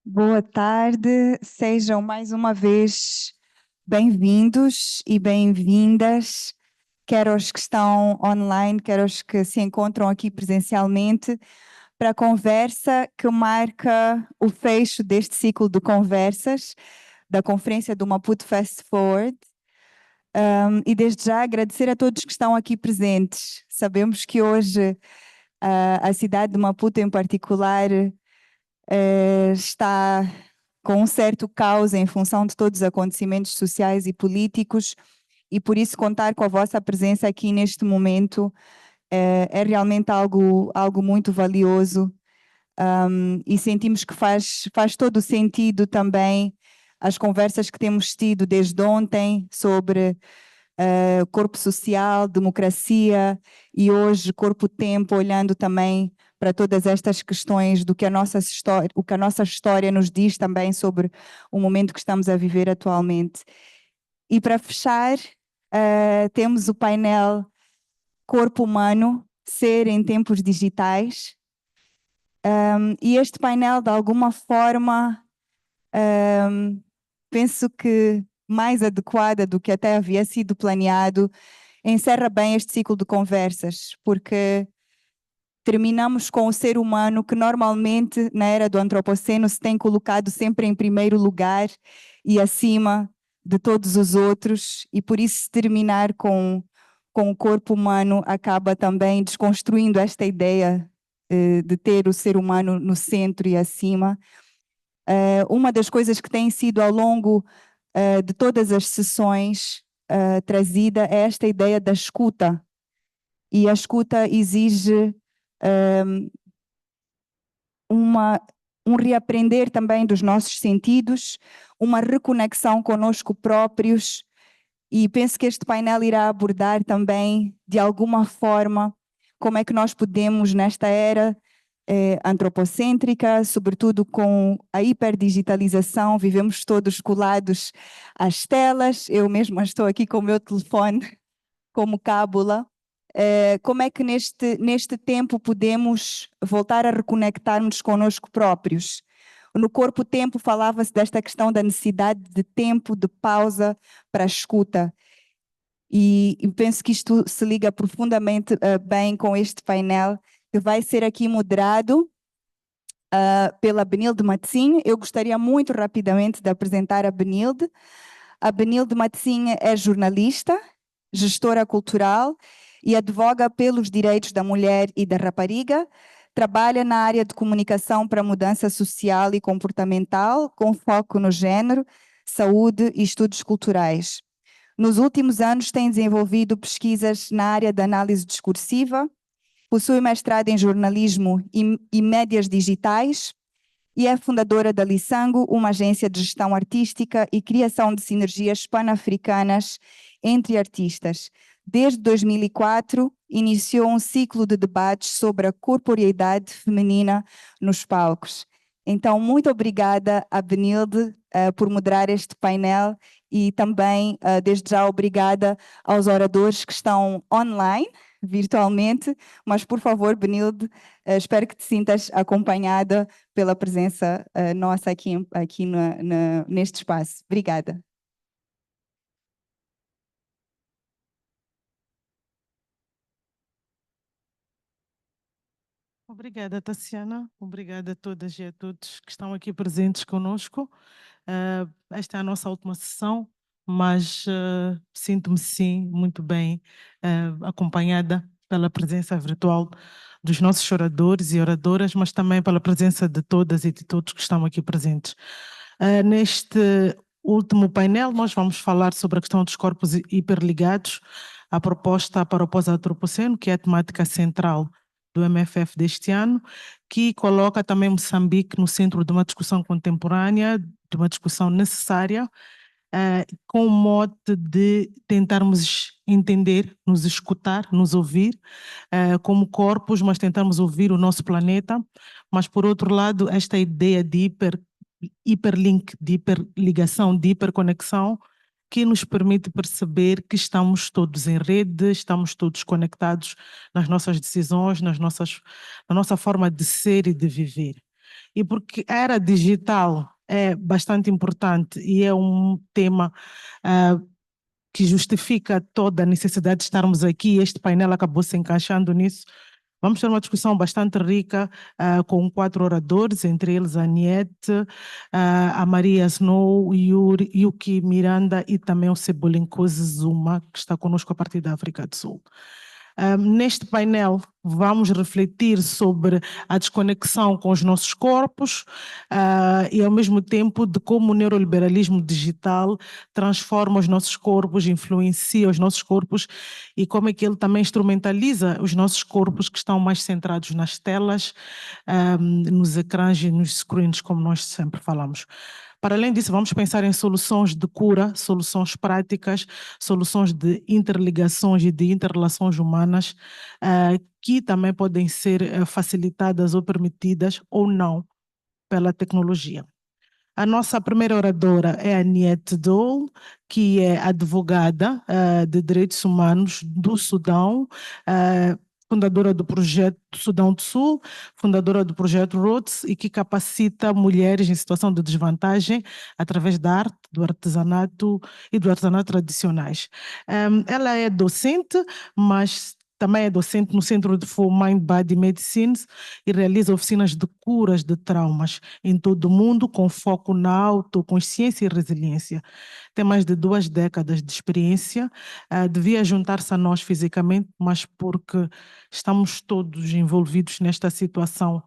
Boa tarde, sejam mais uma vez bem-vindos e bem-vindas, quer os que estão online, quer os que se encontram aqui presencialmente, para a conversa que marca o fecho deste ciclo de conversas da Conferência do Maputo Fast Forward. E desde já agradecer a todos que estão aqui presentes. Sabemos que hoje a cidade de Maputo em particular está com um certo caos em função de todos os acontecimentos sociais e políticos, e por isso contar com a vossa presença aqui neste momento é realmente algo muito valioso, e sentimos que faz todo o sentido também as conversas que temos tido desde ontem sobre corpo social, democracia, e hoje corpo-tempo, olhando também para todas estas questões do que a nossa história, o que a nossa história nos diz também sobre o momento que estamos a viver atualmente. E para fechar, temos o painel Corpo-Humano, Ser em Tempos Digitais. E este painel, de alguma forma, penso que mais adequada do que até havia sido planeado, encerra bem este ciclo de conversas, porque terminamos com o ser humano que normalmente, na era do antropoceno, se tem colocado sempre em primeiro lugar e acima de todos os outros, e por isso terminar com o corpo humano acaba também desconstruindo esta ideia de ter o ser humano no centro e acima. Uma das coisas que tem sido ao longo de todas as sessões trazida é esta ideia da escuta, e a escuta exige um reaprender também dos nossos sentidos, uma reconexão conosco próprios, e penso que este painel irá abordar também, de alguma forma, como é que nós podemos, nesta era antropocêntrica, sobretudo com a hiperdigitalização, vivemos todos colados às telas, eu mesma estou aqui com o meu telefone como cábula. Como é que neste tempo podemos voltar a reconectar-nos conosco próprios? No corpo-tempo falava-se desta questão da necessidade de tempo, de pausa para a escuta. E penso que isto se liga profundamente bem com este painel, que vai ser aqui moderado pela Benilde Matsinhe. Eu gostaria muito rapidamente de apresentar a Benilde. A Benilde Matsinhe é jornalista, gestora cultural e advoga pelos direitos da mulher e da rapariga. Trabalha na área de comunicação para mudança social e comportamental, com foco no género, saúde e estudos culturais. Nos últimos anos tem desenvolvido pesquisas na área da análise discursiva, possui mestrado em jornalismo e médias digitais e é fundadora da Lissango, uma agência de gestão artística e criação de sinergias pan-africanas entre artistas. Desde 2004, iniciou um ciclo de debates sobre a corporeidade feminina nos palcos. Então, muito obrigada a Benilde por moderar este painel, e também, desde já, obrigada aos oradores que estão online, virtualmente, mas, por favor, Benilde, espero que te sintas acompanhada pela presença nossa aqui neste espaço. Obrigada. Obrigada, Tassiana. Obrigada a todas e a todos que estão aqui presentes conosco. Esta é a nossa última sessão, mas sinto-me, sim, muito bem acompanhada pela presença virtual dos nossos oradores e oradoras, mas também pela presença de todas e de todos que estão aqui presentes. Neste último painel, nós vamos falar sobre a questão dos corpos hiperligados, a proposta para o pós-antropoceno, que é a temática central do MFF deste ano, que coloca também Moçambique no centro de uma discussão contemporânea, de uma discussão necessária, com o mote de tentarmos entender, nos escutar, nos ouvir, como corpos, mas tentarmos ouvir o nosso planeta, mas por outro lado, esta ideia de hiperlink, de hiperligação, de hiperconexão, que nos permite perceber que estamos todos em rede, estamos todos conectados nas nossas decisões, na nossa forma de ser e de viver. E porque a era digital é bastante importante e é um tema que justifica toda a necessidade de estarmos aqui, este painel acabou se encaixando nisso. Vamos ter uma discussão bastante rica com 4 oradores, entre eles a Anyieth, a Maria Snow, o Yuck Miranda e também o Cebolenkosi Zuma, que está conosco a partir da África do Sul. Neste painel vamos refletir sobre a desconexão com os nossos corpos e ao mesmo tempo de como o neoliberalismo digital transforma os nossos corpos, influencia os nossos corpos e como é que ele também instrumentaliza os nossos corpos que estão mais centrados nas telas, nos ecrãs e nos screens, como nós sempre falamos. Para além disso, vamos pensar em soluções de cura, soluções práticas, soluções de interligações e de interrelações humanas, que também podem ser facilitadas ou permitidas ou não pela tecnologia. A nossa primeira oradora é a Anyieth D'Awol, que é advogada de direitos humanos do Sudão, fundadora do projeto Sudão do Sul, fundadora do projeto Roots e que capacita mulheres em situação de desvantagem através da arte, do artesanato e do artesanato tradicionais. Ela é docente, mas também é docente no Centro de Mind Body Medicines e realiza oficinas de curas de traumas em todo o mundo com foco na autoconsciência e resiliência. Tem mais de 2 décadas de experiência, devia juntar-se a nós fisicamente, mas porque estamos todos envolvidos nesta situação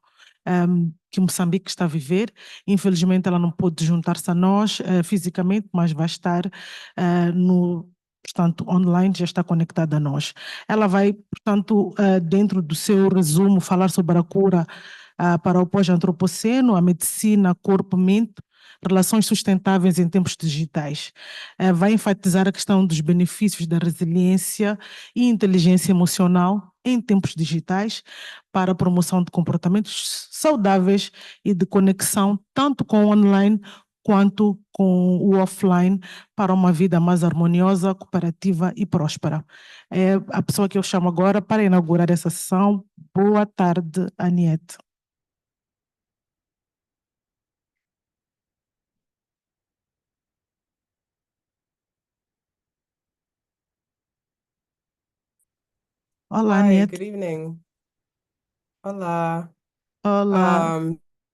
que Moçambique está a viver. Infelizmente ela não pôde juntar-se a nós fisicamente, mas vai estar portanto, online, já está conectada a nós. Ela vai, portanto, dentro do seu resumo, falar sobre a cura para o pós-antropoceno, a medicina, corpo-mente, relações sustentáveis em tempos digitais. Vai enfatizar a questão dos benefícios da resiliência e inteligência emocional em tempos digitais para a promoção de comportamentos saudáveis e de conexão tanto com o online quanto com o offline para uma vida mais harmoniosa, cooperativa e próspera. É a pessoa que eu chamo agora para inaugurar essa sessão. Boa tarde, Anyieth. Olá, Hi, Anyieth. good evening. Hola. Olá.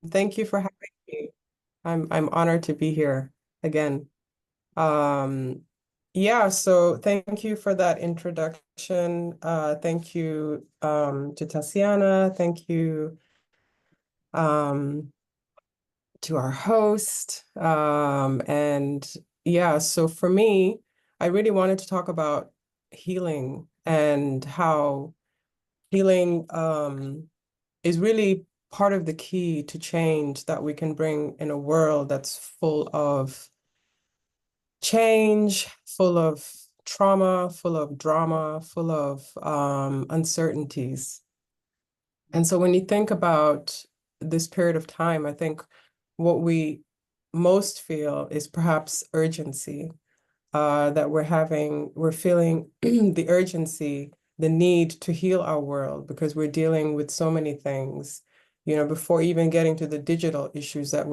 Thank you for having me. I'm honored to be here again. Yeah, so thank you for that introduction. Thank you to Tassiana. Thank you to our host. And yeah, so for me, I really wanted to talk about healing and how healing is really part of the key to change that we can bring in a world that's full of change, full of trauma, full of drama, full of uncertainties. And so when you think about this period of time, I think what we most feel is perhaps urgency, that we're feeling the urgency, the need to heal our world because we're dealing with so many things, you know, before even getting to the digital issues that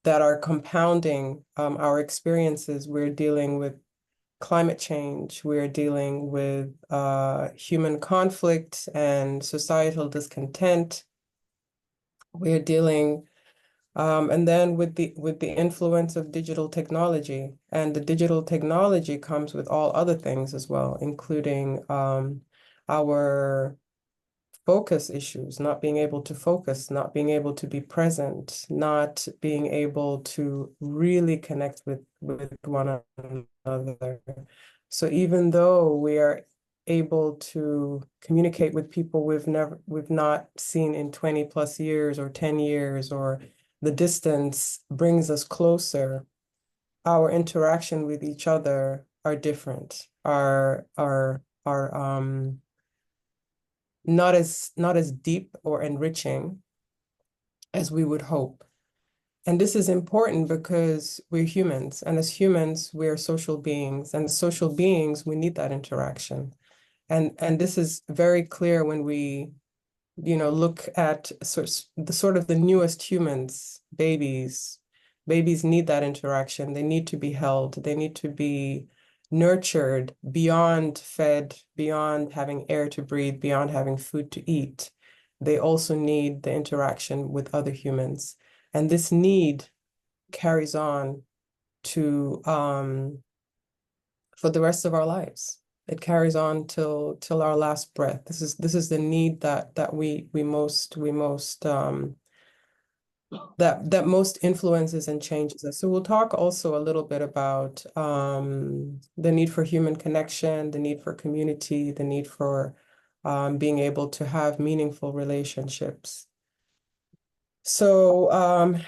that are compounding our experiences. We're dealing with climate change, we're dealing with human conflict and societal discontent. We're dealing and then with the influence of digital technology, and the digital technology comes with all other things as well, including our focus issues, not being able to focus, not being able to be present, not being able to really connect with one another. So even though we are able to communicate with people we've not seen in 20+ years or 10 years, or the distance brings us closer, our interaction with each other are different, are not as deep or enriching as we would hope. And this is important because we're humans, and as humans, we're social beings, and as social beings, we need that interaction. And this is very clear when we look at sort of the newest humans, babies. Babies need that interaction. They need to be held. They need to be nurtured beyond fed, beyond having air to breathe, beyond having food to eat. They also need the interaction with other humans. And this need carries on to for the rest of our lives. It carries on till our last breath. This is the need that we most that most influences and changes us. So we'll talk also a little bit about the need for human connection, the need for community, the need for being able to have meaningful relationships. So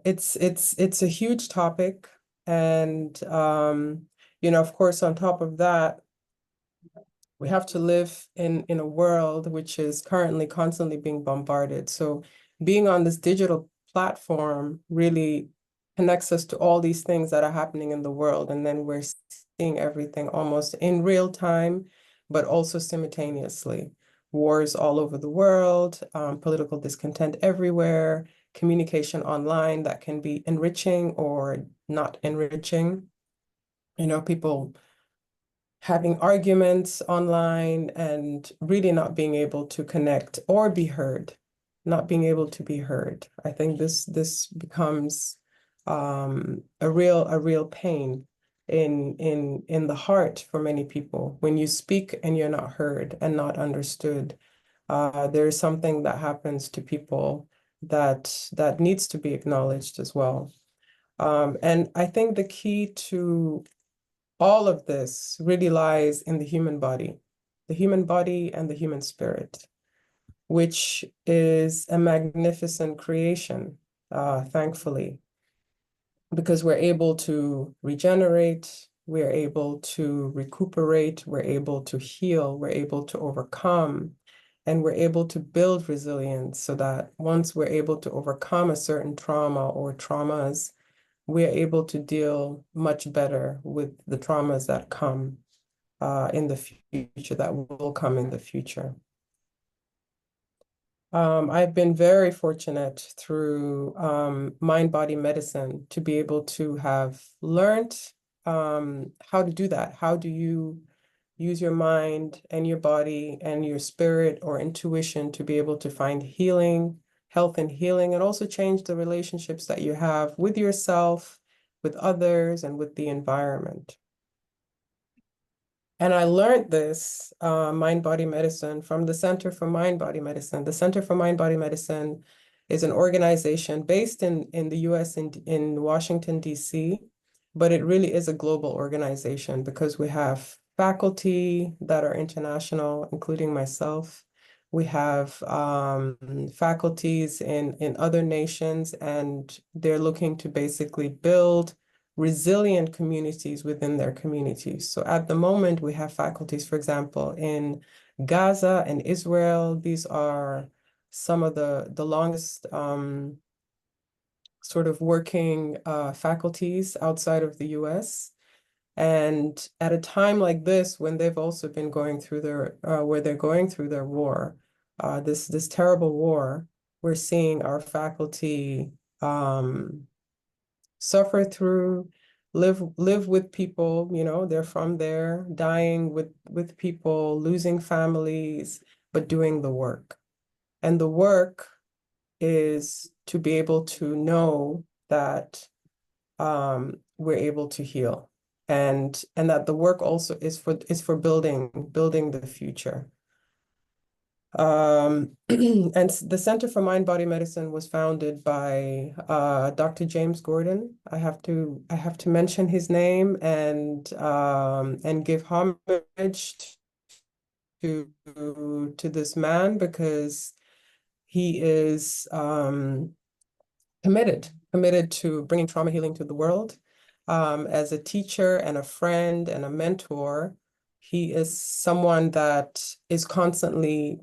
it's a huge topic, and of course, on top of that, we have to live in a world which is currently constantly being bombarded. So being on this digital platform really connects us to all these things that are happening in the world. And then we're seeing everything almost in real time, but also simultaneously. Wars all over the world, political discontent everywhere, communication online that can be enriching or not enriching. People having arguments online and really not being able to connect or be heard, not being able to be heard. I think this becomes a real pain in the heart for many people. When you speak and you're not heard and not understood, there is something that happens to people that needs to be acknowledged as well. And I think the key to all of this really lies in the human body and the human spirit, which is a magnificent creation, thankfully, because we're able to regenerate, we're able to recuperate, we're able to heal, we're able to overcome, and we're able to build resilience so that once we're able to overcome a certain trauma or traumas, we're able to deal much better with the traumas that come in the future, that will come in the future. I've been very fortunate through mind-body medicine to be able to have learned how to do that. How do you use your mind and your body and your spirit or intuition to be able to find healing, health and healing, and also change the relationships that you have with yourself, with others, and with the environment. And I learned this mind-body medicine from the Center for Mind-Body Medicine. The Center for Mind-Body Medicine is an organization based in the US in Washington, D.C., but it really is a global organization because we have faculty that are international, including myself. We have faculties in other nations, and they're looking to basically build resilient communities within their communities. So at the moment, we have faculties, for example, in Gaza and Israel. These are some of the longest sort of working faculties outside of the US. And at a time like this, when they've also been going through where they're going through their war, this terrible war, we're seeing our faculty suffer through, live with people, they're from there, dying with people, losing families, but doing the work. And the work is to be able to know that we're able to heal, and that the work also is for building the future. And the Center for Mind-Body Medicine was founded by Dr. James Gordon. I have to mention his name and give homage to this man, because he is committed to bringing trauma healing to the world. As a teacher and a friend and a mentor, he is someone that is constantly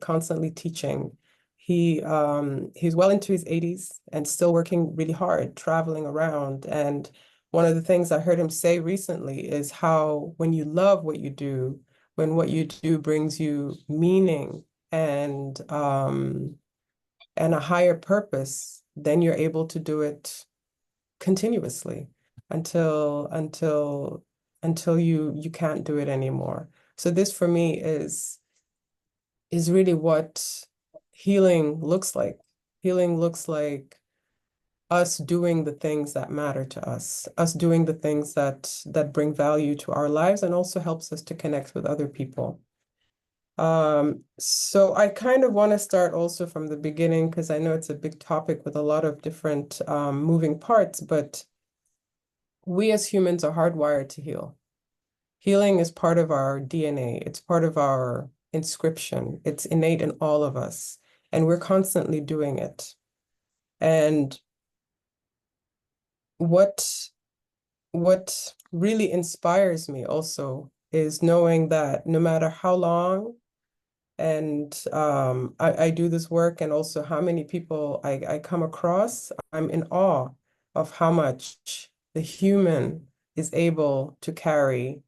teaching. He's well into his 80s and still working really hard, traveling around. And one of the things I heard him say recently is how when you love what you do, when what you do brings you meaning and a higher purpose, then you're able to do it continuously until you can't do it anymore. So this for me is really what healing looks like. Healing looks like us doing the things that matter to us doing the things that bring value to our lives and also helps us to connect with other people. So I kind of want to start also from the beginning, because I know it's a big topic with a lot of different moving parts, but we as humans are hardwired to heal. Healing is part of our DNA. It's part of our inscription. It's innate in all of us, and we're constantly doing it. And what really inspires me also is knowing that no matter how long and I do this work, and also how many people I come across, I'm in awe of how much the human is able to carry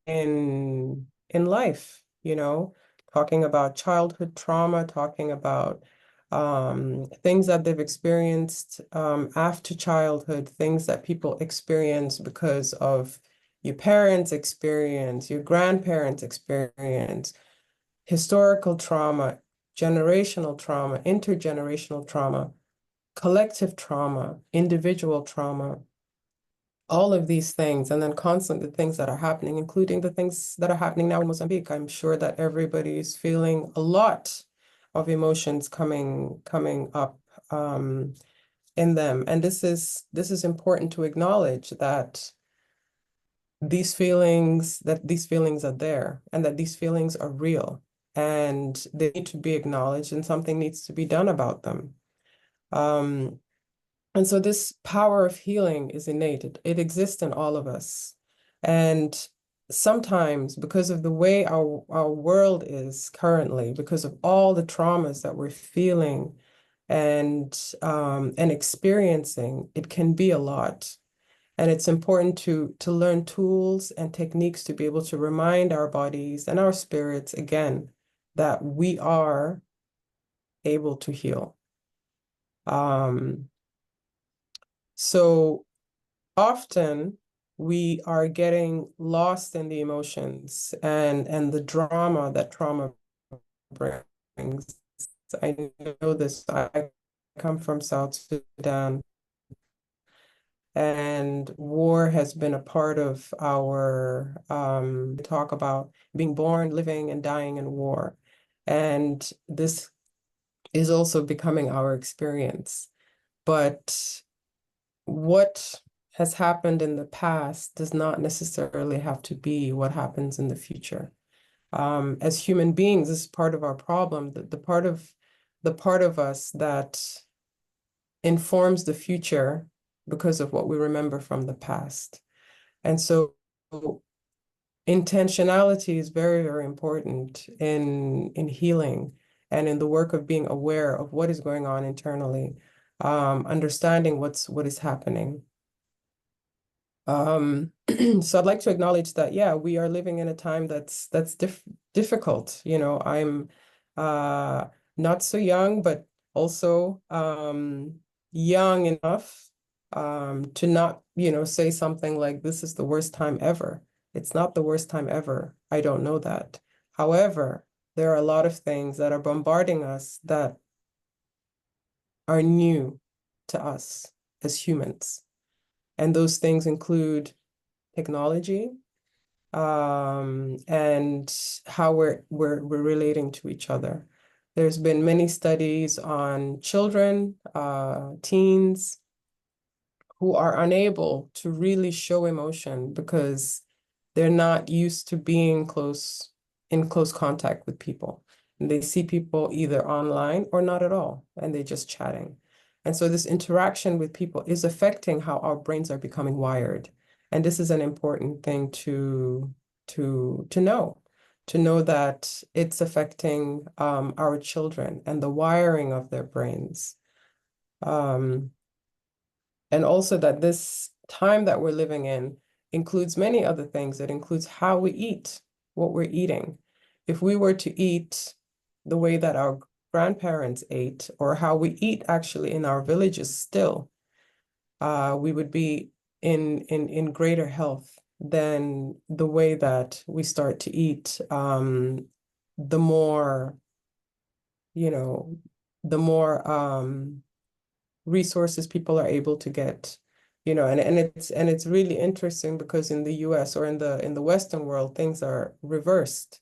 in life, you know, talking about childhood trauma, talking about things that they've experienced after childhood, things that people experience because of your parents' experience, your grandparents' experience, historical trauma, generational trauma, intergenerational trauma, collective trauma, individual trauma, all of these things, and then constantly the things that are happening, including the things that are happening now in Mozambique. I'm sure that everybody is feeling a lot of emotions coming up in them. And this is important to acknowledge that these feelings are there, and that these feelings are real, and they need to be acknowledged, and something needs to be done about them. And so this power of healing is innate. It exists in all of us. And sometimes, because of the way our world is currently, because of all the traumas that we're feeling and experiencing, it can be a lot. And it's important to learn tools and techniques to be able to remind our bodies and our spirits again that we are able to heal. So often we are getting lost in the emotions and the drama that trauma brings. I know this. I come from South Sudan, and war has been a part of our talk about being born, living, and dying in war. And this is also becoming our experience. But what has happened in the past does not necessarily have to be what happens in the future. As human beings, this is part of our problem, the part of us that informs the future because of what we remember from the past. And so intentionality is very, very important in healing and in the work of being aware of what is going on internally, understanding what is happening. So I'd like to acknowledge that, yeah, we are living in a time that's difficult. You know, I'm not so young, but also young enough to not, you know, say something like, this is the worst time ever. It's not the worst time ever. I don't know that. However, there are a lot of things that are bombarding us that are new to us as humans. And those things include technology, and how we're relating to each other. There's been many studies on children, teens, who are unable to really show emotion because they're not used to being in close contact with people. And they see people either online or not at all, and they're just chatting. And so this interaction with people is affecting how our brains are becoming wired. And this is an important thing to know that it's affecting our children and the wiring of their brains. And also that this time that we're living in includes many other things. It includes how we eat, what we're eating. If we were to eat the way that our grandparents ate, or how we eat actually in our villages still, we would be in greater health than the way that we start to eat. The more, the more resources people are able to get, and it's really interesting, because in the US or in the Western world, things are reversed.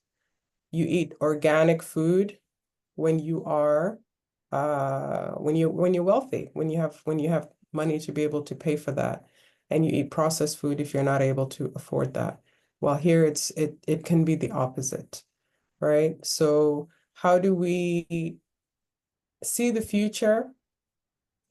You eat organic food when you are when you're wealthy, when you have money to be able to pay for that, and you eat processed food if you're not able to afford that. While here it can be the opposite, right? So how do we see the future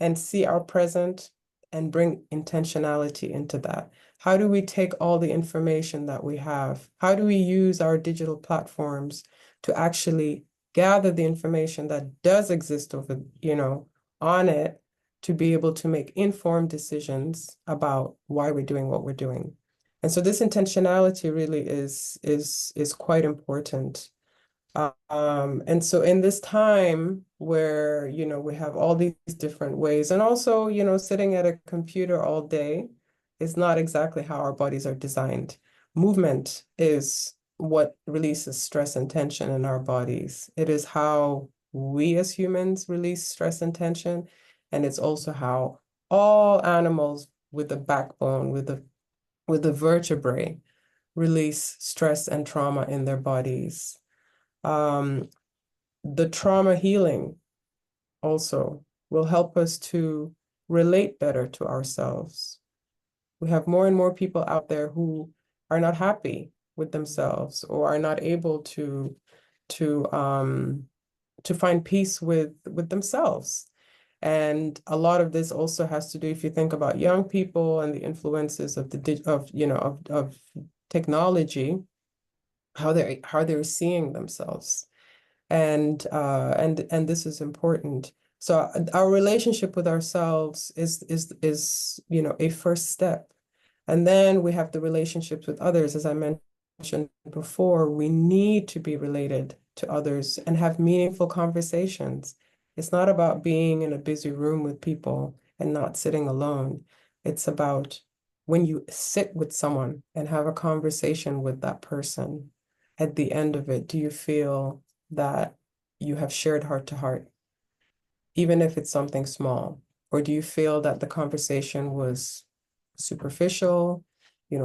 and see our present and bring intentionality into that? How do we take all the information that we have? How do we use our digital platforms to actually gather the information that does exist over, on it, to be able to make informed decisions about why we're doing what we're doing? And so this intentionality really is quite important. And so in this time where, we have all these different ways, and also, sitting at a computer all day is not exactly how our bodies are designed. Movement is what releases stress and tension in our bodies. It is how we as humans release stress and tension. And it's also how all animals with a backbone, with the vertebrae, release stress and trauma in their bodies. The trauma healing also will help us to relate better to ourselves. We have more and more people out there who are not happy with themselves, or are not able to find peace with themselves. And a lot of this also has to do, if you think about young people and the influences of of technology, how they're seeing themselves. And this is important. So our relationship with ourselves is a first step. And then we have the relationships with others. As I mentioned before, we need to be related to others and have meaningful conversations. It's not about being in a busy room with people and not sitting alone. It's about when you sit with someone and have a conversation with that person, at the end of it, do you feel that you have shared heart to heart, even if it's something small? Or do you feel that the conversation was superficial,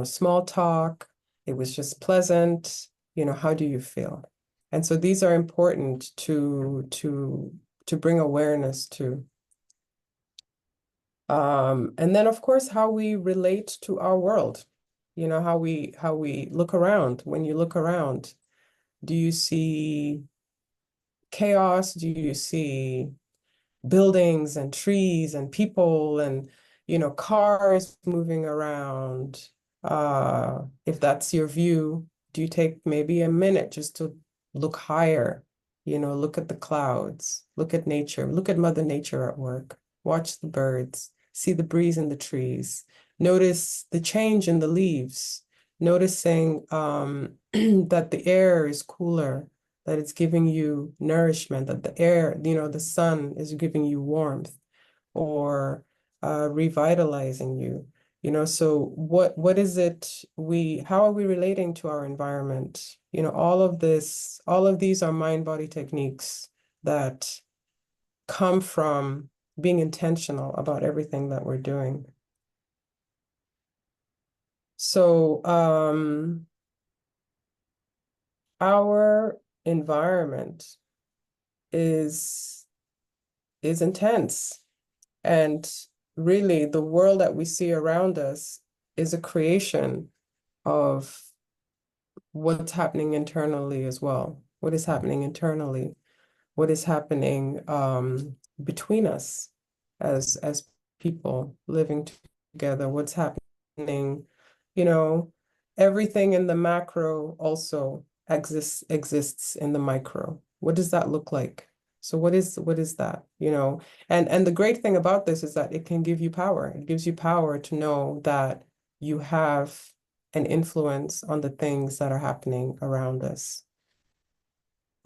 small talk, it was just pleasant? How do you feel? And so these are important to bring awareness to. And then, of course, how we relate to our world, how we look around. When you look around, do you see chaos? Do you see buildings and trees and people and, cars moving around? If that's your view, do you take maybe a minute just to look higher, look at the clouds, look at nature, look at Mother Nature at work, watch the birds, see the breeze in the trees, notice the change in the leaves, noticing that the air is cooler, that it's giving you nourishment, that the air, the sun is giving you warmth, or revitalizing you. So what is it how are we relating to our environment? All of these are mind-body techniques that come from being intentional about everything that we're doing. So our environment is intense, and really the world that we see around us is a creation of what's happening internally as well. What is happening internally? What is happening between us as people living together? What's happening? Everything in the macro also exists in the micro. What does that look like? So what is that? And the great thing about this is that it can give you power. It gives you power to know that you have an influence on the things that are happening around us.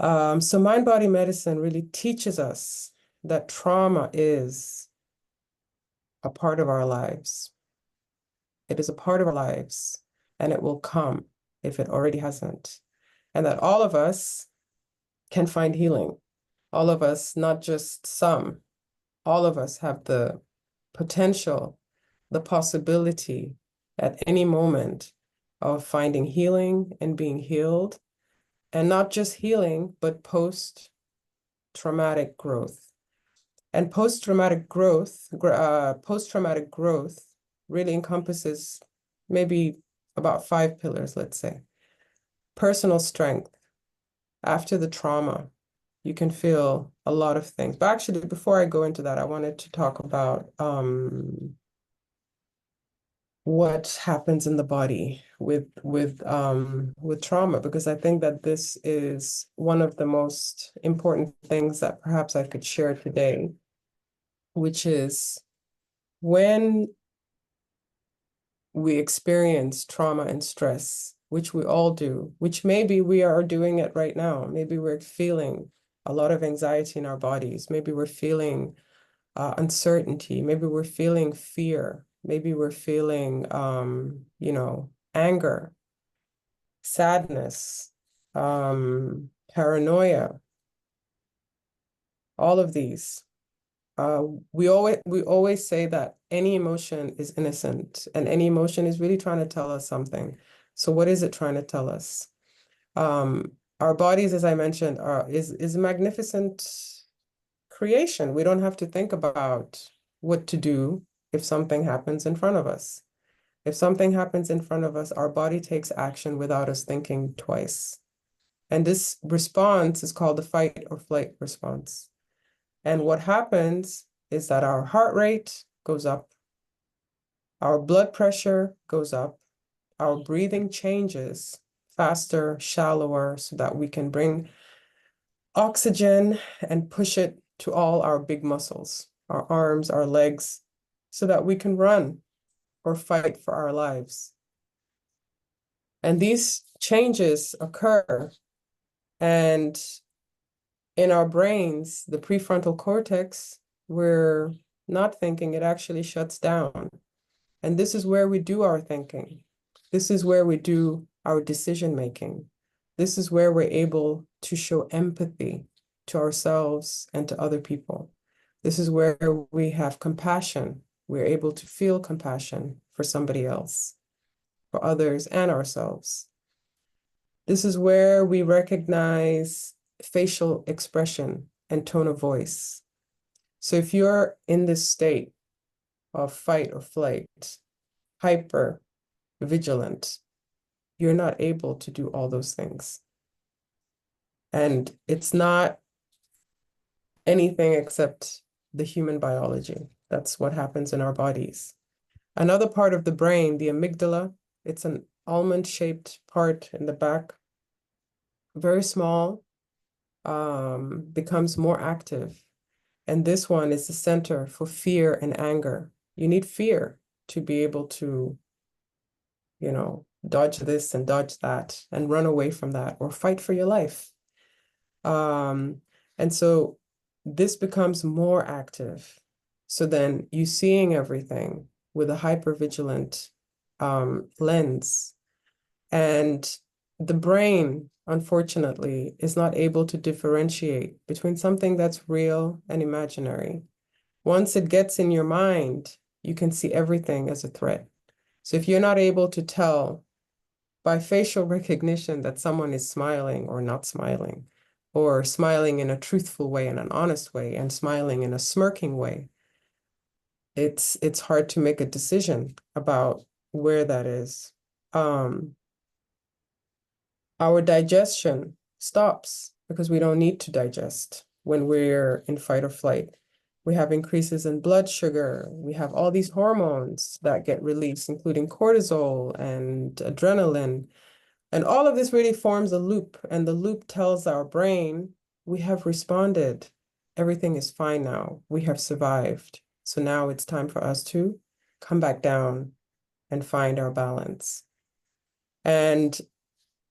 So mind-body medicine really teaches us that trauma is a part of our lives. It is a part of our lives, and it will come if it already hasn't. And that all of us can find healing. All of us, not just some, all of us have the potential, the possibility at any moment of finding healing and being healed. And not just healing, but post-traumatic growth. And post-traumatic growth really encompasses maybe about 5 pillars, let's say. Personal strength. After the trauma, you can feel a lot of things. But actually, before I go into that, I wanted to talk about what happens in the body with trauma, because I think that this is one of the most important things that perhaps I could share today, which is when we experience trauma and stress, which we all do, which maybe we are doing it right now. Maybe we're feeling a lot of anxiety in our bodies. Maybe we're feeling uncertainty. Maybe we're feeling fear. Maybe we're feeling, anger, sadness, paranoia, all of these. We always say that any emotion is innocent, and any emotion is really trying to tell us something. So what is it trying to tell us? Our bodies, as I mentioned, is a magnificent creation. We don't have to think about what to do if something happens in front of us. If something happens in front of us, our body takes action without us thinking twice. And this response is called the fight or flight response. And what happens is that our heart rate goes up, our blood pressure goes up, our breathing changes faster, shallower, so that we can bring oxygen and push it to all our big muscles, our arms, our legs, so that we can run or fight for our lives. And these changes occur, and in our brains, the prefrontal cortex, we're not thinking, it actually shuts down. And this is where we do our thinking. This is where we do our decision making. This is where we're able to show empathy to ourselves and to other people. This is where we have compassion. We're able to feel compassion for somebody else, for others and ourselves. This is where we recognize facial expression and tone of voice. So if you're in this state of fight or flight, hyper vigilant, you're not able to do all those things. And it's not anything except the human biology. That's what happens in our bodies. Another part of the brain, the amygdala, it's an almond-shaped part in the back, very small, becomes more active. And this one is the center for fear and anger. You need fear to be able to, dodge this and dodge that and run away from that or fight for your life. And so this becomes more active. So then you seeing everything with a hypervigilant lens. And the brain, unfortunately, is not able to differentiate between something that's real and imaginary. Once it gets in your mind, you can see everything as a threat. So if you're not able to tell by facial recognition that someone is smiling or not smiling, or smiling in a truthful way, in an honest way, and smiling in a smirking way, it's hard to make a decision about where that is. Our digestion stops because we don't need to digest when we're in fight or flight. We have increases in blood sugar. We have all these hormones that get released, including cortisol and adrenaline. And all of this really forms a loop, and the loop tells our brain, we have responded. Everything is fine now. We have survived. So now it's time for us to come back down and find our balance. And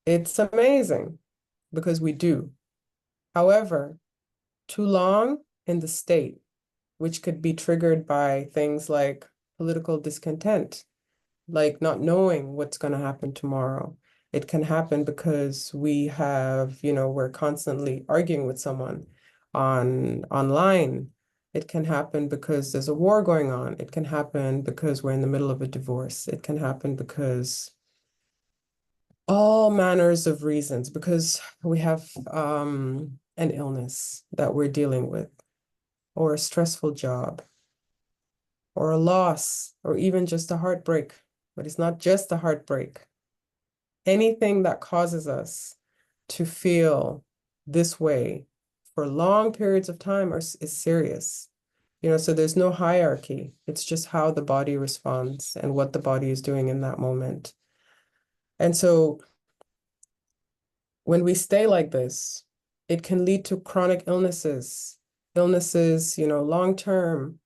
it's amazing because we do. However, too long in the state, which could be triggered by things like political discontent, like not knowing what's going to happen tomorrow. It can happen because we have, we're constantly arguing with someone online. It can happen because there's a war going on. It can happen because we're in the middle of a divorce. It can happen because all manners of reasons, because we have an illness that we're dealing with, or a stressful job, or a loss, or even just a heartbreak. But it's not just a heartbreak. Anything that causes us to feel this way for long periods of time is serious. So there's no hierarchy. It's just how the body responds and what the body is doing in that moment. And so when we stay like this, it can lead to chronic illnesses, long-term,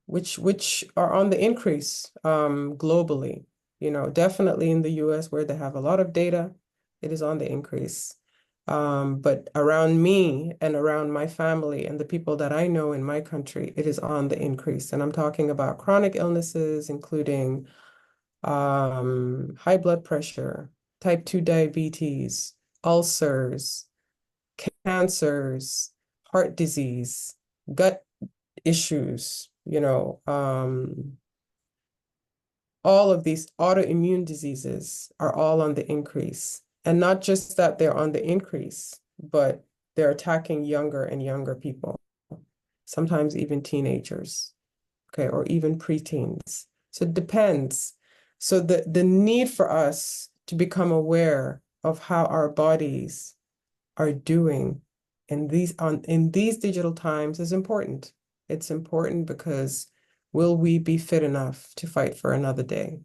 which are on the increase globally. Definitely in the US, where they have a lot of data, it is on the increase. But around me and around my family and the people that I know in my country, it is on the increase. And I'm talking about chronic illnesses, including high blood pressure, type 2 diabetes, ulcers, cancers, heart disease, gut issues, all of these autoimmune diseases are all on the increase. And not just that they're on the increase, but they're attacking younger and younger people, sometimes even teenagers, okay, or even preteens. So it depends. So the need for us to become aware of how our bodies are doing in these digital times is important. It's important because will we be fit enough to fight for another day?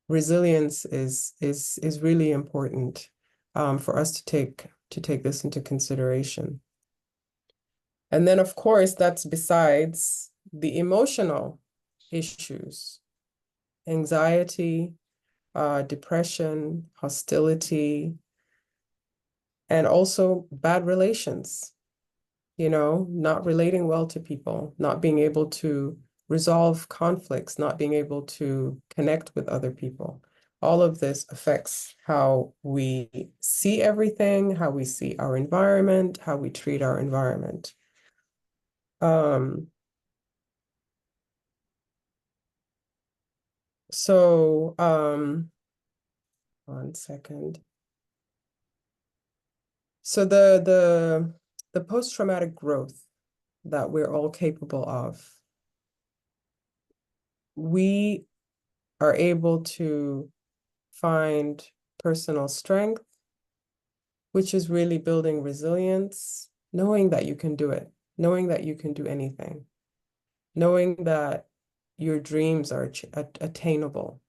Resilience is really important for us to take this into consideration. And then, of course, that's besides the emotional issues, anxiety, depression, hostility, and also bad relations, not relating well to people, not being able to resolve conflicts, not being able to connect with other people. All of this affects how we see everything, how we see our environment, how we treat our environment. One second. So the post-traumatic growth that we're all capable of, we are able to find personal strength, which is really building resilience, knowing that you can do it, knowing that you can do anything, knowing that your dreams are attainable,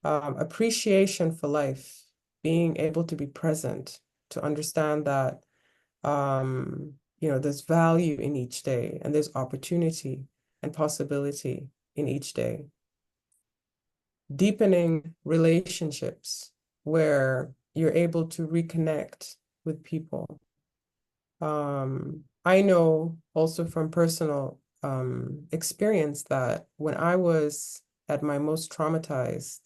appreciation for life, being able to be present, to understand that there's value in each day, and there's opportunity and possibility in each day. Deepening relationships where you're able to reconnect with people. I know also from personal experience that when I was at my most traumatized,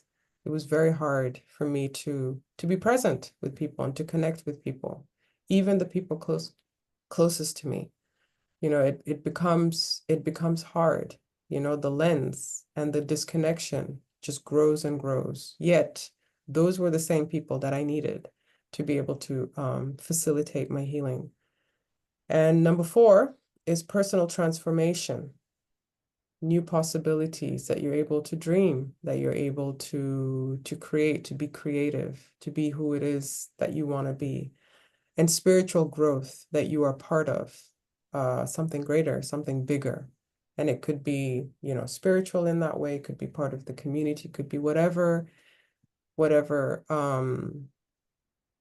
it was very hard for me to be present with people and to connect with people, even the people closest to me. It becomes hard. The lens and the disconnection just grows and grows. Yet those were the same people that I needed to be able to facilitate my healing. And number 4 is personal transformation, new possibilities that you're able to dream, that you're able to create, to be creative, to be who it is that you want to be, and spiritual growth that you are part of, something greater, something bigger. And it could be, spiritual in that way, could be part of the community, could be whatever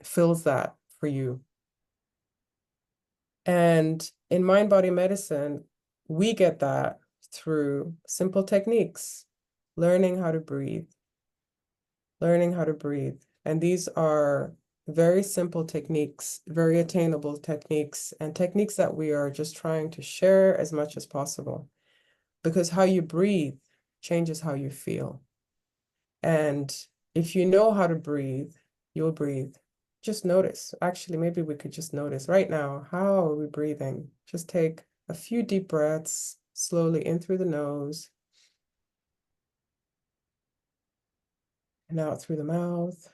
fills that for you. And in mind-body medicine, we get that through simple techniques, learning how to breathe. And these are very simple techniques, very attainable techniques, and techniques that we are just trying to share as much as possible. Because how you breathe changes how you feel. And if you know how to breathe, you'll breathe. Just notice. Actually, maybe we could just notice right now, how are we breathing? Just take a few deep breaths slowly in through the nose and out through the mouth.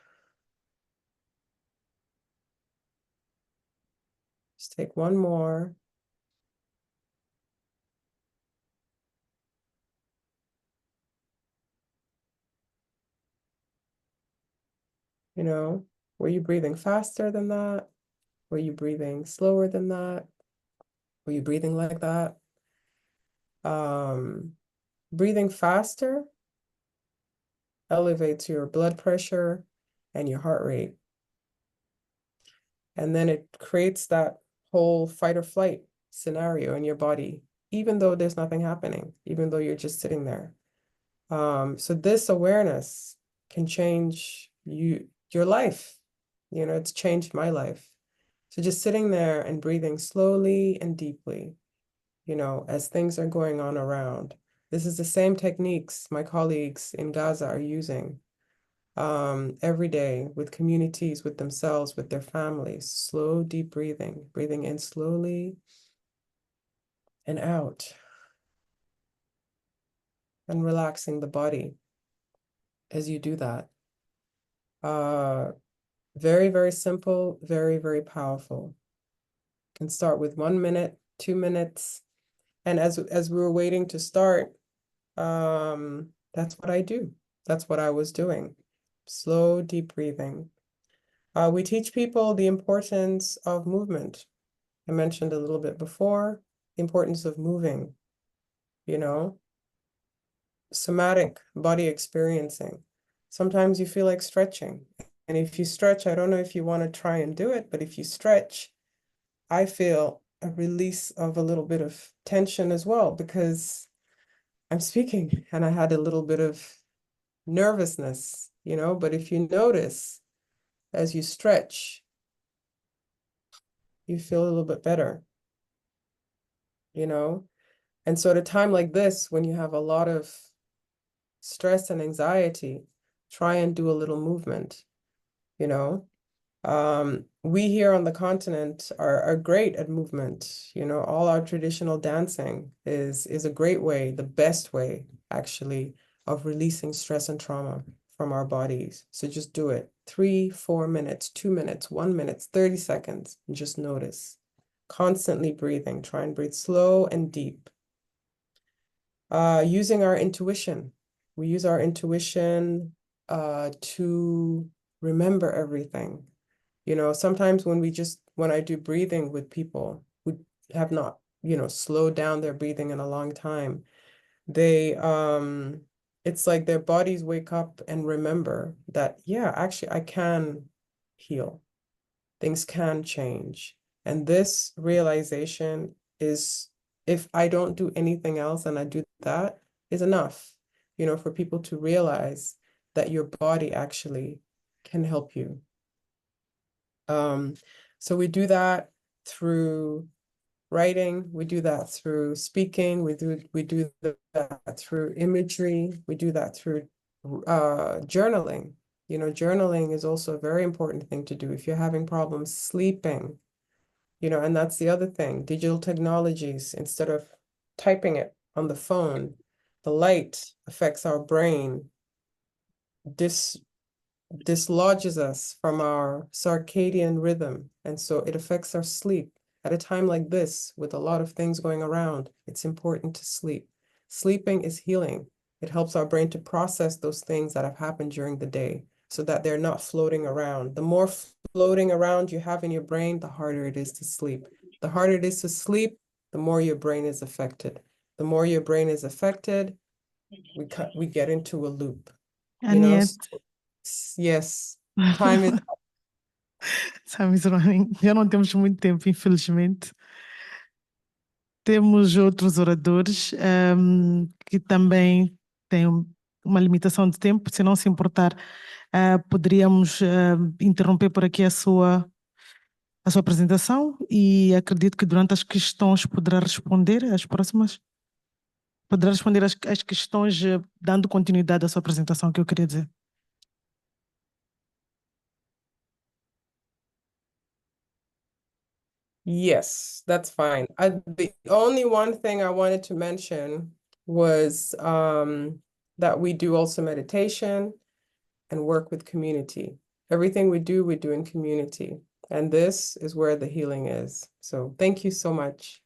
Just take one more. You know, were you breathing faster than that? Were you breathing slower than that? Were you breathing like that? Breathing faster elevates your blood pressure and your heart rate. And then it creates that whole fight or flight scenario in your body, even though there's nothing happening, even though you're just sitting there. So this awareness can change your life. You know, it's changed my life. So just sitting there and breathing slowly and deeply, you know, as things are going on around. This is the same techniques my colleagues in Gaza are using every day with communities, with themselves, with their families. Slow, deep breathing, breathing in slowly and out, and relaxing the body as you do that. Very, very simple, very, very powerful. Can start with 1 minute, 2 minutes. And as we were waiting to start, that's what I do. That's what I was doing. Slow, deep breathing. We teach people the importance of movement. I mentioned a little bit before, the importance of moving, you know, somatic body experiencing. Sometimes you feel like stretching. And if you stretch, I don't know if you want to try and do it, but if you stretch, I feel a release of a little bit of tension as well, because I'm speaking and I had a little bit of nervousness, you know, but if you notice as you stretch, you feel a little bit better, you know? And so at a time like this, when you have a lot of stress and anxiety, try and do a little movement, you know? We here on the continent are great at movement. You know, all our traditional dancing is a great way, the best way, actually, of releasing stress and trauma from our bodies. So just do it. 3, 4 minutes, 2 minutes, 1 minute, 30 seconds, and just notice. Constantly breathing. Try and breathe slow and deep. Using our intuition. We use our intuition to remember everything. You know, sometimes when I do breathing with people who have not, you know, slowed down their breathing in a long time, it's like their bodies wake up and remember that, yeah, actually I can heal. Things can change. And this realization is, if I don't do anything else and I do that, is enough, you know, for people to realize that your body actually can help you. So we do that through writing, we do that through speaking, we do that through imagery, we do that through journaling. You know, journaling is also a very important thing to do if you're having problems sleeping, you know, and that's the other thing. Digital technologies, instead of typing it on the phone, the light affects our brain, dislodges us from our circadian rhythm, and so it affects our sleep. At a time like this, with a lot of things going around, it's important to sleep. Sleeping is healing. It helps our brain to process those things that have happened during the day so that they're not floating around. The more floating around you have in your brain, the harder it is to sleep. The harder it is to sleep, the more your brain is affected. The more your brain is affected, we get into a loop. You know, yes, time is Time is running. Já não temos muito tempo, infelizmente. Temos outros oradores que também têm uma limitação de tempo, se não se importar, poderíamos interromper por aqui a sua apresentação e acredito que durante as questões poderá responder as próximas. Poderá responder as questões dando continuidade à sua apresentação, que eu queria dizer. Yes, that's fine. The only one thing I wanted to mention was that we do also meditation and work with community. Everything we do in community. And this is where the healing is. So thank you so much.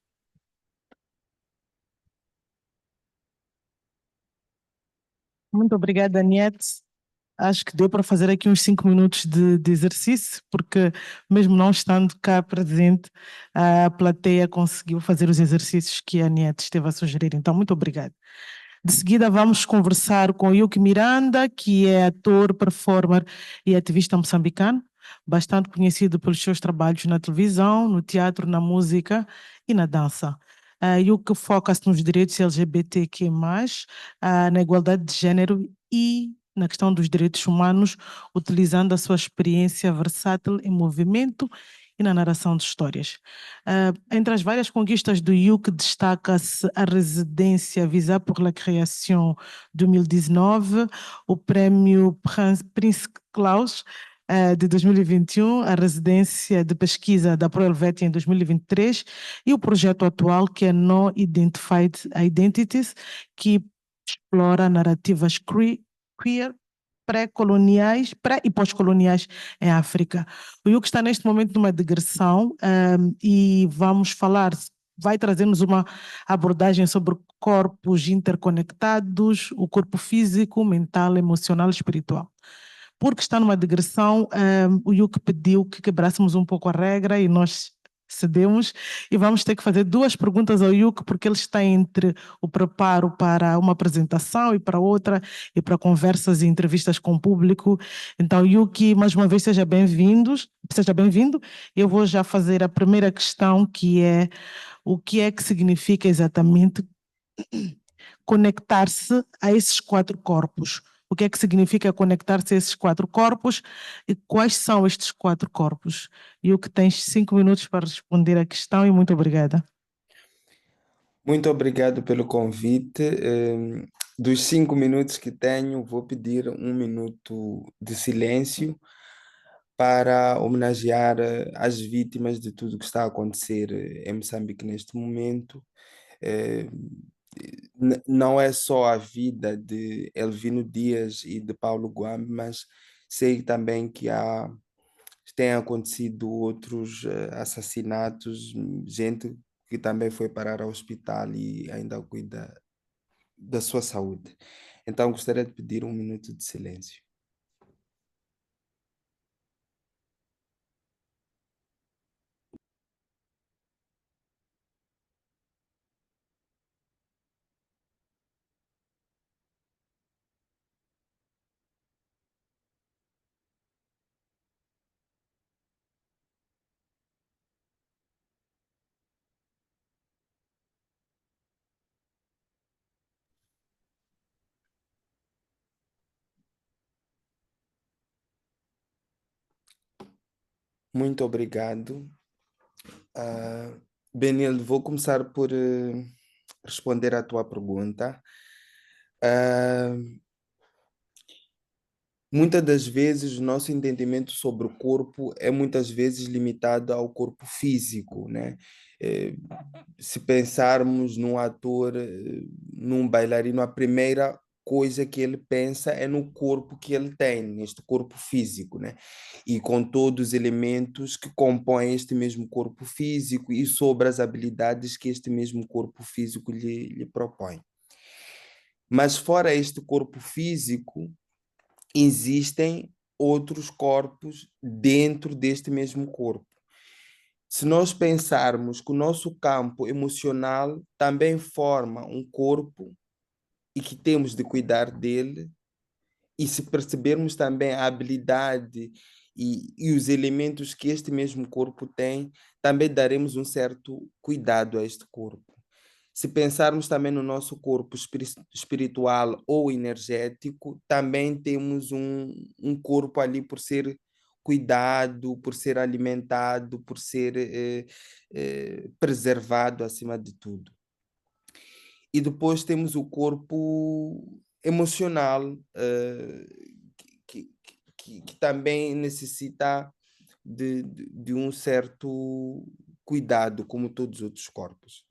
Muito obrigada, Anyieth. Acho que deu para fazer aqui uns 5 minutos de exercício, porque mesmo não estando cá presente, a plateia conseguiu fazer os exercícios que a Anyieth esteve a sugerir. Então, muito obrigada. De seguida, vamos conversar com Yuck Miranda, que é ator, performer e ativista moçambicano, bastante conhecido pelos seus trabalhos na televisão, no teatro, na música e na dança. Yuck foca-se nos direitos LGBTQ+, na igualdade de género e na questão dos direitos humanos, utilizando a sua experiência versátil em movimento e na narração de histórias. Entre as várias conquistas do Yuck, destaca-se a residência Visa pour la Création 2019, o Prémio Prince Claus de 2021, a residência de pesquisa da Pro-Helvetia em 2023 e o projeto atual que é No Identified Identities, que explora narrativas queer, pré-coloniais, pré- e pós-coloniais em África. O Yuck está neste momento numa digressão e vai trazer-nos uma abordagem sobre corpos interconectados, o corpo físico, mental, emocional e espiritual. Porque está numa digressão, o Yuck pediu que quebrássemos um pouco a regra e nós cedemos e vamos ter que fazer 2 perguntas ao Yuck, porque ele está entre o preparo para uma apresentação e para outra, e para conversas e entrevistas com o público. Então, Yuck, mais uma vez, seja bem-vindo. Eu vou já fazer a primeira questão, que é: o que é que significa exatamente conectar-se a esses 4 corpos? O que é que significa conectar-se a esses 4 corpos e quais são estes 4 corpos? E o que tens 5 minutos para responder à questão e muito obrigada. Muito obrigado pelo convite. Dos 5 minutos que tenho, vou pedir 1 minuto de silêncio para homenagear as vítimas de tudo que está a acontecer em Moçambique neste momento. Não é só a vida de Elvino Dias e de Paulo Guambe, mas sei também que têm acontecido outros assassinatos, gente que também foi parar ao hospital e ainda cuida da sua saúde. Então, gostaria de pedir 1 minuto de silêncio. Muito obrigado. Benilde, vou começar por responder à tua pergunta. Muitas das vezes o nosso entendimento sobre o corpo é muitas vezes limitado ao corpo físico, né? Se pensarmos num ator, num bailarino, a primeira coisa que ele pensa é no corpo que ele tem, neste corpo físico, né? E com todos os elementos que compõem este mesmo corpo físico e sobre as habilidades que este mesmo corpo físico lhe propõe. Mas fora este corpo físico, existem outros corpos dentro deste mesmo corpo. Se nós pensarmos que o nosso campo emocional também forma um corpo e que temos de cuidar dele, e se percebermos também a habilidade e os elementos que este mesmo corpo tem, também daremos um certo cuidado a este corpo. Se pensarmos também no nosso corpo espiritual ou energético, também temos um corpo ali por ser cuidado, por ser alimentado, por ser preservado acima de tudo. E depois temos o corpo emocional, que também necessita de um certo cuidado, como todos os outros corpos.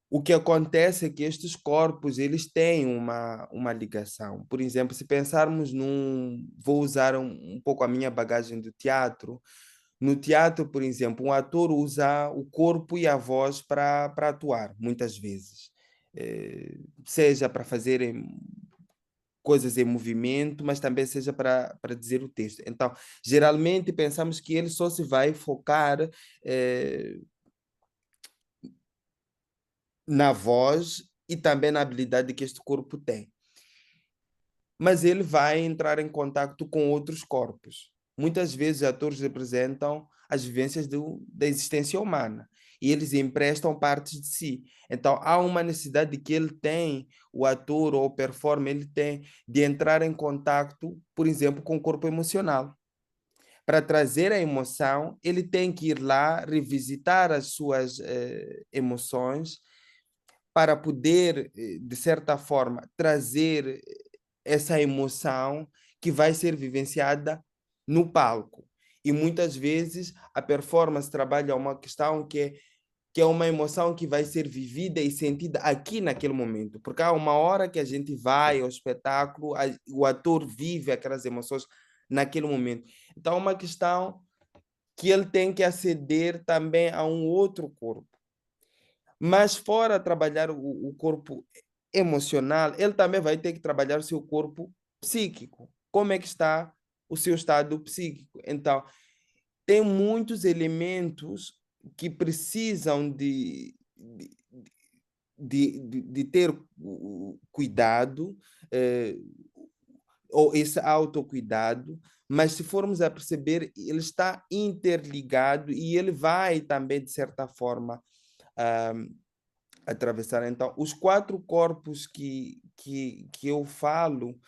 O que acontece é que estes corpos, eles têm uma ligação. Por exemplo, se pensarmos Vou usar um pouco a minha bagagem do teatro. No teatro, por exemplo, um ator usa o corpo e a voz para atuar, muitas vezes. Seja para fazer coisas em movimento, mas também seja para dizer o texto. Então, geralmente pensamos que ele só se vai focar na voz e também na habilidade que este corpo tem. Mas ele vai entrar em contato com outros corpos. Muitas vezes atores representam as vivências da existência humana e eles emprestam partes de si. Então, há uma necessidade que ele tem, o ator ou o performer, ele tem de entrar em contato, por exemplo, com o corpo emocional. Para trazer a emoção, ele tem que ir lá, revisitar as suas emoções, para poder, de certa forma, trazer essa emoção que vai ser vivenciada no palco. E muitas vezes a performance trabalha uma questão que é uma emoção que vai ser vivida e sentida aqui naquele momento. Porque há uma hora que a gente vai ao espetáculo, o ator vive aquelas emoções naquele momento. Então é uma questão que ele tem que aceder também a um outro corpo. Mas fora trabalhar o corpo emocional, ele também vai ter que trabalhar o seu corpo psíquico. Como é que está o seu estado psíquico? Então, tem muitos elementos que precisam de ter cuidado, ou esse autocuidado, mas se formos a perceber, ele está interligado e ele vai também, de certa forma, atravessar. Então, os 4 corpos que eu falo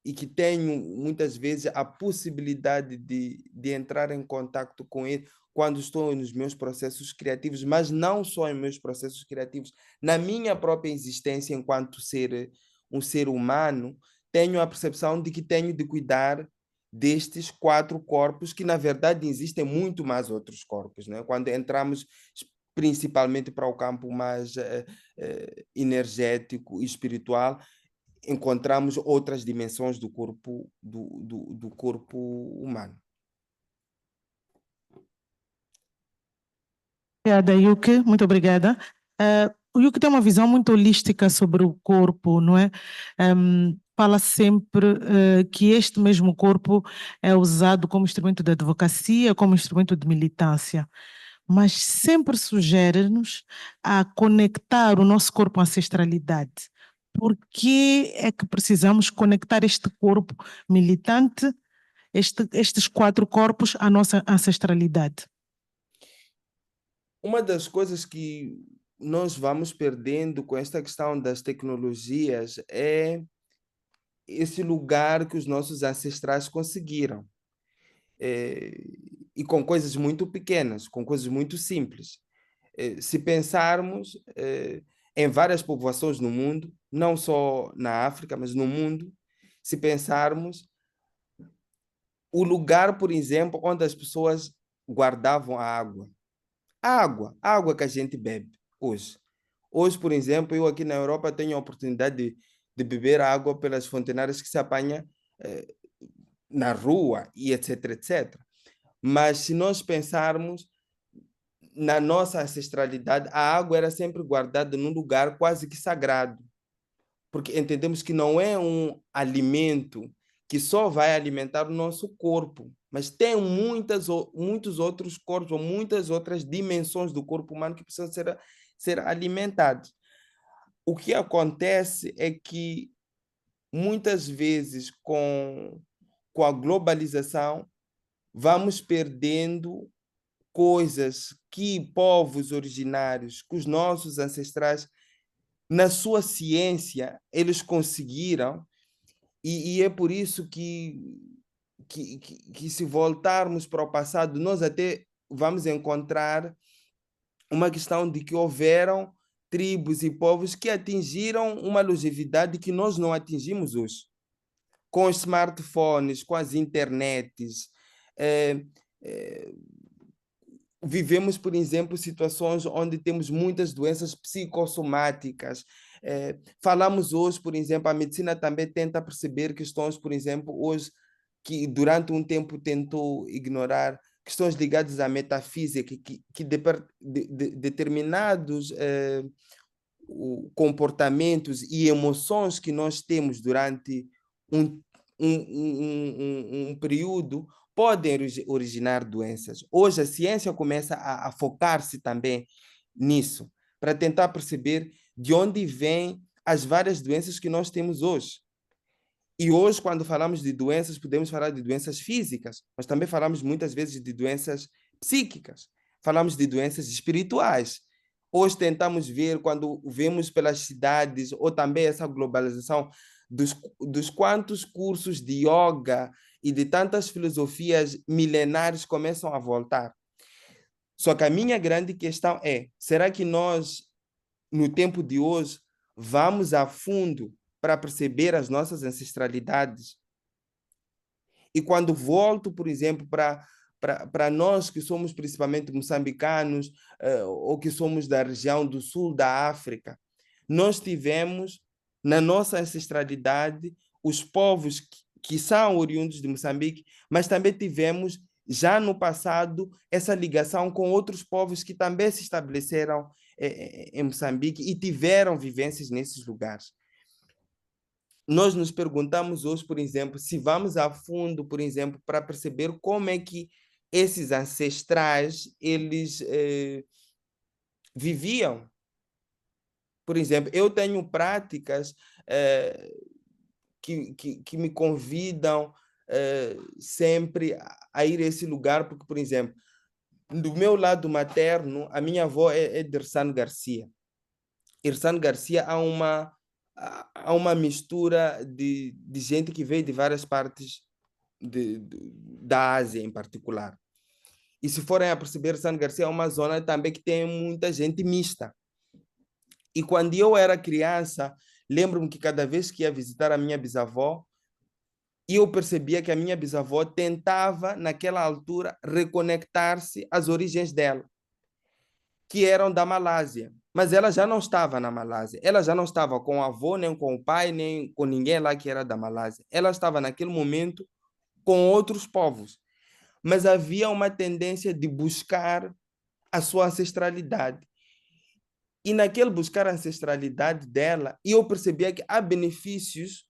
e que tenho muitas vezes a possibilidade de entrar em contato com ele quando estou nos meus processos criativos, mas não só em meus processos criativos, na minha própria existência enquanto um ser humano, tenho a percepção de que tenho de cuidar destes 4 corpos, que na verdade existem muito mais outros corpos, né? Quando entramos principalmente para o campo mais energético e espiritual, encontramos outras dimensões do corpo, do corpo humano. Obrigada, Yuck, muito obrigada. O Yuck tem uma visão muito holística sobre o corpo, não é? Fala sempre que este mesmo corpo é usado como instrumento de advocacia, como instrumento de militância, mas sempre sugere-nos a conectar o nosso corpo à ancestralidade. Por que é que precisamos conectar este corpo militante, estes 4 corpos, à nossa ancestralidade? Uma das coisas que nós vamos perdendo com esta questão das tecnologias é esse lugar que os nossos ancestrais conseguiram. E com coisas muito pequenas, com coisas muito simples. Se pensarmos em várias populações no mundo, não só na África, mas no mundo, se pensarmos o lugar, por exemplo, onde as pessoas guardavam a água. A água que a gente bebe hoje. Hoje, por exemplo, eu aqui na Europa tenho a oportunidade de beber água pelas fontenárias que se apanha na rua e etc, etc. Mas se nós pensarmos na nossa ancestralidade, a água era sempre guardada num lugar quase que sagrado, porque entendemos que não é um alimento que só vai alimentar o nosso corpo, mas tem muitos outros corpos ou muitas outras dimensões do corpo humano que precisam ser alimentados. O que acontece é que muitas vezes com a globalização vamos perdendo coisas que povos originários, que os nossos ancestrais, na sua ciência, eles conseguiram, e é por isso que se voltarmos para o passado, nós até vamos encontrar uma questão de que houveram tribos e povos que atingiram uma longevidade que nós não atingimos hoje. Com os smartphones, com as internets, vivemos, por exemplo, situações onde temos muitas doenças psicossomáticas. Falamos hoje, por exemplo, a medicina também tenta perceber questões, por exemplo, hoje, que durante um tempo tentou ignorar questões ligadas à metafísica, que determinados comportamentos e emoções que nós temos durante um período podem originar doenças. Hoje a ciência começa a focar-se também nisso, para tentar perceber de onde vêm as várias doenças que nós temos hoje. E hoje, quando falamos de doenças, podemos falar de doenças físicas, mas também falamos muitas vezes de doenças psíquicas, falamos de doenças espirituais. Hoje tentamos ver, quando vemos pelas cidades, ou também essa globalização dos quantos cursos de yoga e de tantas filosofias milenares começam a voltar. Só que a minha grande questão é, será que nós, no tempo de hoje, vamos a fundo para perceber as nossas ancestralidades? E quando volto, por exemplo, para nós que somos principalmente moçambicanos, ou que somos da região do sul da África, nós tivemos na nossa ancestralidade os povos que são oriundos de Moçambique, mas também tivemos já no passado essa ligação com outros povos que também se estabeleceram em Moçambique e tiveram vivências nesses lugares. Nós nos perguntamos hoje, por exemplo, se vamos a fundo, por exemplo, para perceber como é que esses ancestrais, eles viviam. Por exemplo, eu tenho práticas que me convidam sempre a ir a esse lugar, porque, por exemplo, do meu lado materno, a minha avó é de Irsano Garcia. Irsano Garcia há uma mistura de gente que veio de várias partes da Ásia, em particular. E se forem a perceber, Irsano Garcia é uma zona também que tem muita gente mista. E quando eu era criança, lembro-me que cada vez que ia visitar a minha bisavó, eu percebia que a minha bisavó tentava, naquela altura, reconectar-se às origens dela, que eram da Malásia. Mas ela já não estava na Malásia. Ela já não estava com o avô, nem com o pai, nem com ninguém lá que era da Malásia. Ela estava, naquele momento, com outros povos. Mas havia uma tendência de buscar a sua ancestralidade. E naquele buscar a ancestralidade dela, eu percebia que há benefícios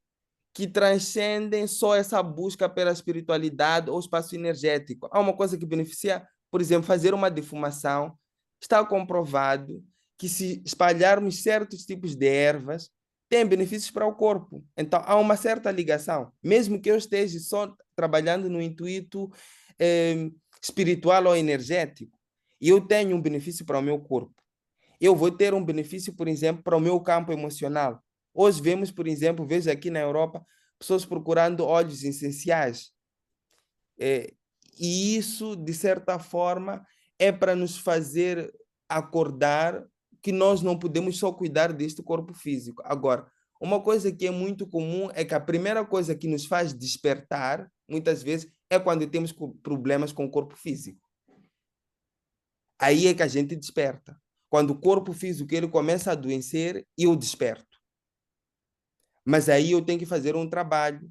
que transcendem só essa busca pela espiritualidade ou espaço energético. Há uma coisa que beneficia, por exemplo, fazer uma defumação. Está comprovado que se espalharmos certos tipos de ervas, tem benefícios para o corpo. Então, há uma certa ligação. Mesmo que eu esteja só trabalhando no intuito espiritual ou energético, e eu tenho um benefício para o meu corpo, eu vou ter um benefício, por exemplo, para o meu campo emocional. Hoje vemos, por exemplo, vejo aqui na Europa, pessoas procurando óleos essenciais. E isso, de certa forma, é para nos fazer acordar que nós não podemos só cuidar deste corpo físico. Agora, uma coisa que é muito comum é que a primeira coisa que nos faz despertar, muitas vezes, é quando temos problemas com o corpo físico. Aí é que a gente desperta. Quando o corpo físico ele começa a adoecer, eu desperto. Mas aí eu tenho que fazer um trabalho.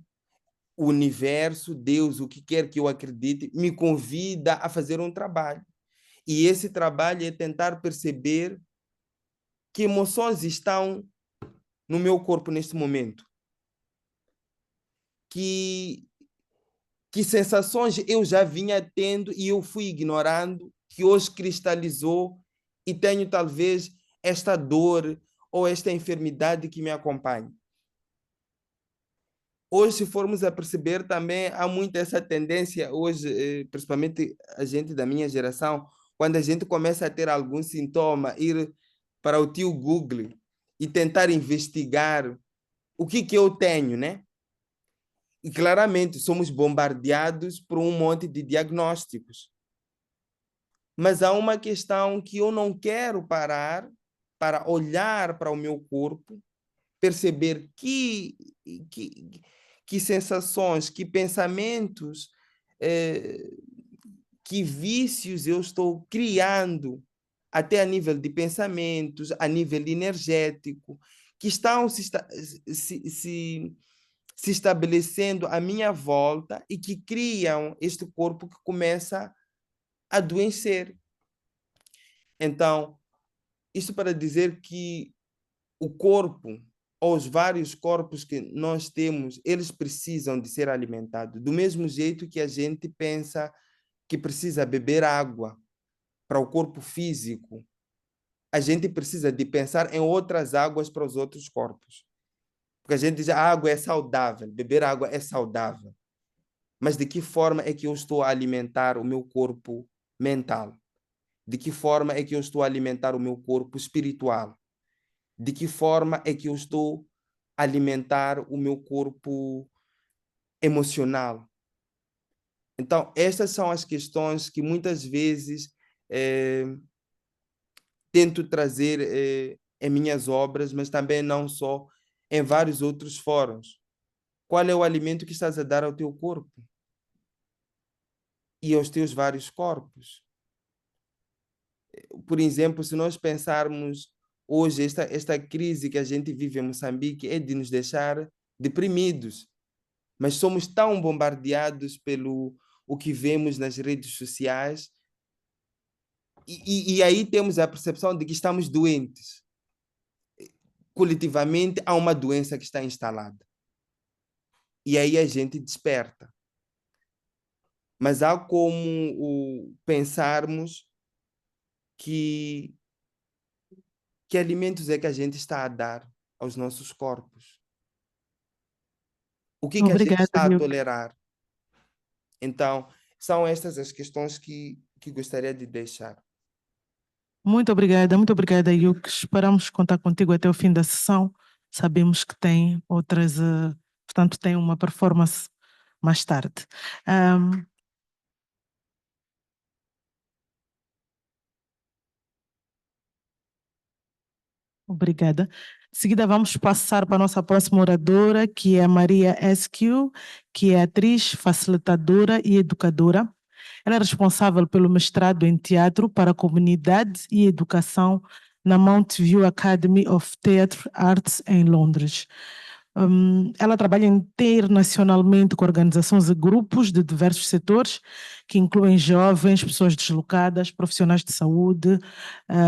O universo, Deus, o que quer que eu acredite, me convida a fazer um trabalho. E esse trabalho é tentar perceber que emoções estão no meu corpo neste momento. Que sensações eu já vinha tendo e eu fui ignorando, que hoje cristalizou e tenho talvez esta dor ou esta enfermidade que me acompanha. Hoje, se formos a perceber, também há muito essa tendência, hoje, principalmente a gente da minha geração, quando a gente começa a ter algum sintoma, ir para o tio Google e tentar investigar o que eu tenho, né? E claramente somos bombardeados por um monte de diagnósticos. Mas há uma questão que eu não quero parar para olhar para o meu corpo, perceber que sensações, que pensamentos, que vícios eu estou criando, até a nível de pensamentos, a nível energético, que estão se estabelecendo à minha volta e que criam este corpo que começa a adoecer. Então, isso para dizer que o corpo, ou os vários corpos que nós temos, eles precisam de ser alimentados. Do mesmo jeito que a gente pensa que precisa beber água para o corpo físico, a gente precisa de pensar em outras águas para os outros corpos. Porque a gente diz, a água é saudável, beber água é saudável. Mas de que forma é que eu estou a alimentar o meu corpo mental? De que forma é que eu estou a alimentar o meu corpo espiritual? De que forma é que eu estou a alimentar o meu corpo emocional? Então, estas são as questões que muitas vezes tento trazer em minhas obras, mas também não só, em vários outros fóruns. Qual é o alimento que estás a dar ao teu corpo? E aos teus vários corpos? Por exemplo, se nós pensarmos hoje, esta crise que a gente vive em Moçambique é de nos deixar deprimidos, mas somos tão bombardeados pelo o que vemos nas redes sociais e aí temos a percepção de que estamos doentes. Coletivamente, há uma doença que está instalada. E aí a gente desperta. Mas há como pensarmos que alimentos é que a gente está a dar aos nossos corpos? O que a gente Obrigada, está a Yuck. tolerar? Então, são estas as questões que gostaria de deixar. Muito obrigada, Yuck. Esperamos contar contigo até o fim da sessão. Sabemos que tem outras, portanto, tem uma performance mais tarde. Obrigada. De seguida, vamos passar para a nossa próxima oradora, que é a Maria Askew, que é atriz, facilitadora e educadora. Ela é responsável pelo mestrado em teatro para a comunidade e educação na Mount View Academy of Theatre Arts em Londres. Ela trabalha internacionalmente com organizações e grupos de diversos setores, que incluem jovens, pessoas deslocadas, profissionais de saúde,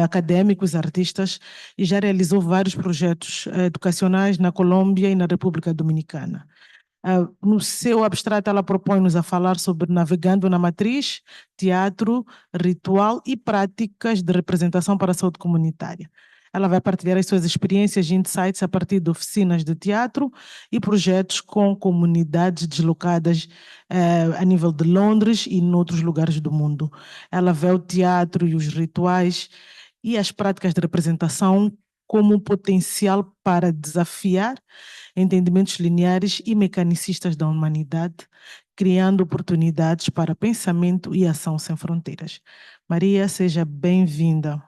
académicos, artistas, e já realizou vários projetos educacionais na Colômbia e na República Dominicana. No seu abstrato, ela propõe-nos a falar sobre navegando na matriz, teatro, ritual e práticas de representação para a saúde comunitária. Ela vai partilhar as suas experiências e insights a partir de oficinas de teatro e projetos com comunidades deslocadas a nível de Londres e em outros lugares do mundo. Ela vê o teatro e os rituais e as práticas de representação como um potencial para desafiar entendimentos lineares e mecanicistas da humanidade, criando oportunidades para pensamento e ação sem fronteiras. Maria, seja bem-vinda.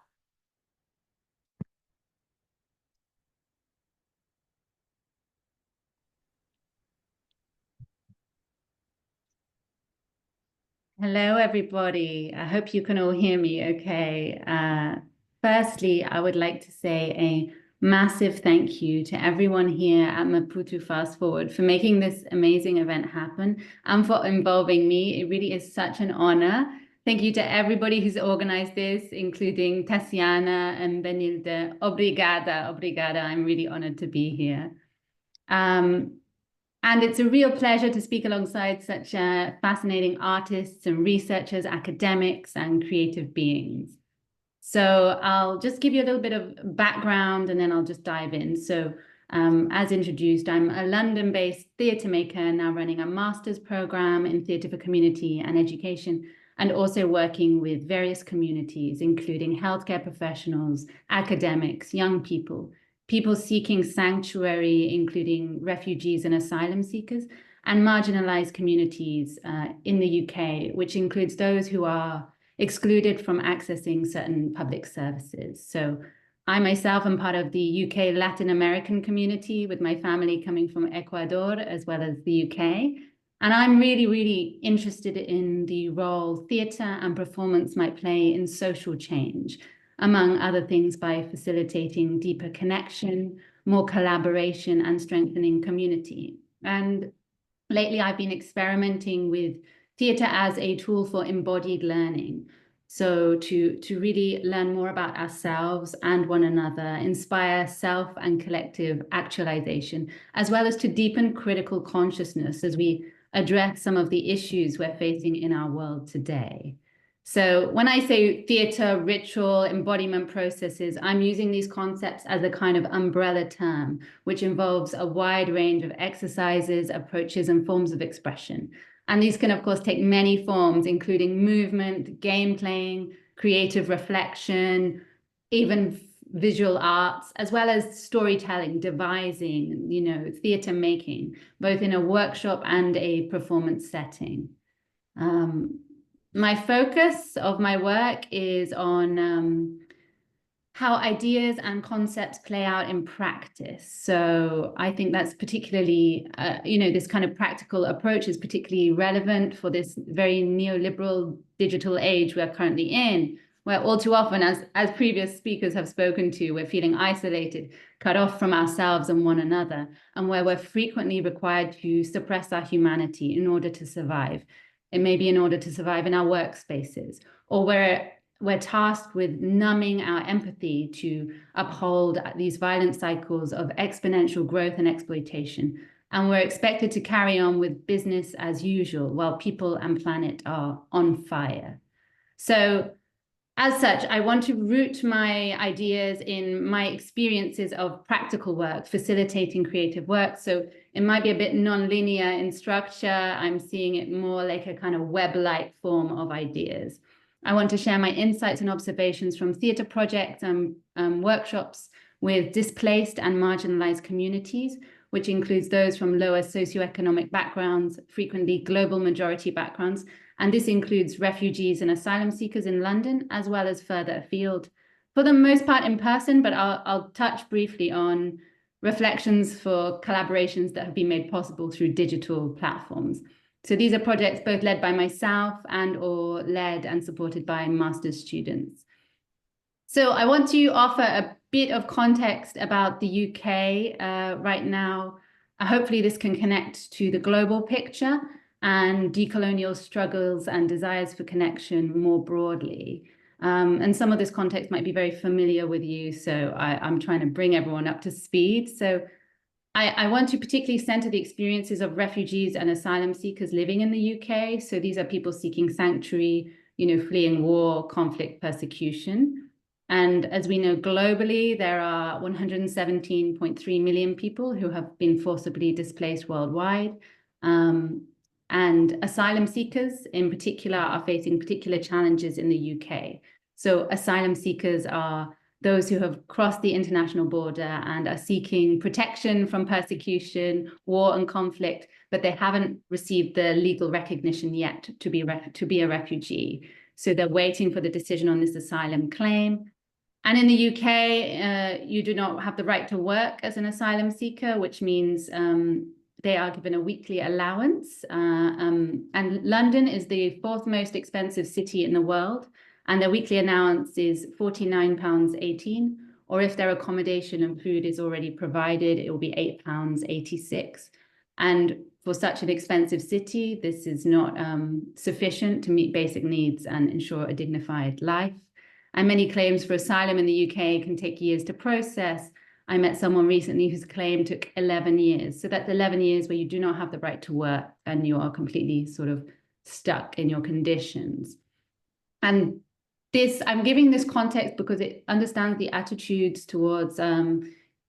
Hello, everybody. I hope you can all hear me okay. Firstly, I would like to say a massive thank you to everyone here at Maputo Fast Forward for making this amazing event happen and for involving me. It really is such an honor. Thank you to everybody who's organized this, including Tassiana and Benilde. Obrigada, obrigada. I'm really honored to be here. And it's a real pleasure to speak alongside such fascinating artists and researchers, academics, and creative beings. So I'll just give you a little bit of background and then I'll just dive in. So as introduced, I'm a London-based theatre maker now running a master's program in theatre for community and education and also working with various communities, including healthcare professionals, academics, young people, people seeking sanctuary, including refugees and asylum seekers, and marginalized communities in the UK, which includes those who are excluded from accessing certain public services. So I myself am part of the UK Latin American community, with my family coming from Ecuador as well as the UK. And I'm really, really interested in the role theatre and performance might play in social change, among other things, by facilitating deeper connection, more collaboration, and strengthening community. And lately, I've been experimenting with theatre as a tool for embodied learning. So to really learn more about ourselves and one another, inspire self and collective actualization, as well as to deepen critical consciousness as we address some of the issues we're facing in our world today. So when I say theatre, ritual, embodiment processes, I'm using these concepts as a kind of umbrella term, which involves a wide range of exercises, approaches, and forms of expression. And these can, of course, take many forms, including movement, game playing, creative reflection, even visual arts, as well as storytelling, devising, theatre making, both in a workshop and a performance setting. My focus of my work is on how ideas and concepts play out in practice. So I think that's particularly, this kind of practical approach is particularly relevant for this very neoliberal digital age we're currently in, where all too often, as previous speakers have spoken to, we're feeling isolated, cut off from ourselves and one another, and where we're frequently required to suppress our humanity in order to survive. It may be in order to survive in our workspaces, or where we're tasked with numbing our empathy to uphold these violent cycles of exponential growth and exploitation. And we're expected to carry on with business as usual while people and planet are on fire. So as such, I want to root my ideas in my experiences of practical work, facilitating creative work. So it might be a bit non-linear in structure. I'm seeing it more like a kind of web-like form of ideas. I want to share my insights and observations from theatre projects and workshops with displaced and marginalized communities, which includes those from lower socioeconomic backgrounds, frequently global majority backgrounds. And this includes refugees and asylum seekers in London, as well as further afield. For the most part in person, but I'll touch briefly on reflections for collaborations that have been made possible through digital platforms. So these are projects both led by myself and/or led and supported by master's students. So I want to offer a bit of context about the UK right now. Hopefully this can connect to the global picture and decolonial struggles and desires for connection more broadly. And some of this context might be very familiar with you, so I'm trying to bring everyone up to speed. So I want to particularly center the experiences of refugees and asylum seekers living in the UK. So these are people seeking sanctuary, fleeing war, conflict, persecution. And as we know globally, there are 117.3 million people who have been forcibly displaced worldwide. And asylum seekers in particular are facing particular challenges in the UK. So asylum seekers are those who have crossed the international border and are seeking protection from persecution, war and conflict, but they haven't received the legal recognition yet to be a refugee. So they're waiting for the decision on this asylum claim. And in the UK, you do not have the right to work as an asylum seeker, which means they are given a weekly allowance. And London is the fourth most expensive city in the world. And their weekly allowance is £49.18, or if their accommodation and food is already provided, it will be £8.86. And for such an expensive city, this is not sufficient to meet basic needs and ensure a dignified life. And many claims for asylum in the UK can take years to process. I met someone recently whose claim took 11 years. So that's 11 years where you do not have the right to work and you are completely sort of stuck in your conditions. And I'm giving this context because it understands the attitudes towards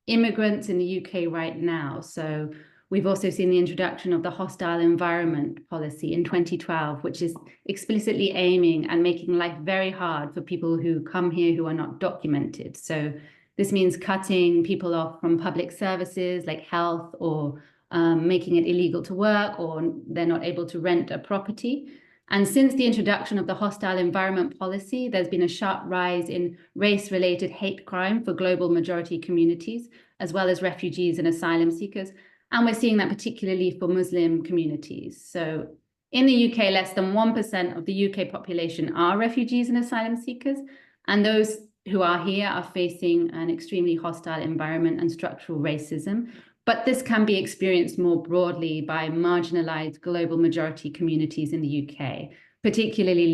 immigrants in the UK right now. So We've also seen the introduction of the hostile environment policy in 2012, which is explicitly aiming and making life very hard for people who come here who are not documented. So this means cutting people off from public services like health, or making it illegal to work, or they're not able to rent a property. And since the introduction of the hostile environment policy, there's been a sharp rise in race-related hate crime for global majority communities, as well as refugees and asylum seekers. And we're seeing that particularly for Muslim communities. So in the UK, less than 1% of the UK population are refugees and asylum seekers. And those who are here are facing an extremely hostile environment and structural racism. But this can be experienced more broadly by marginalized global majority communities in the UK, particularly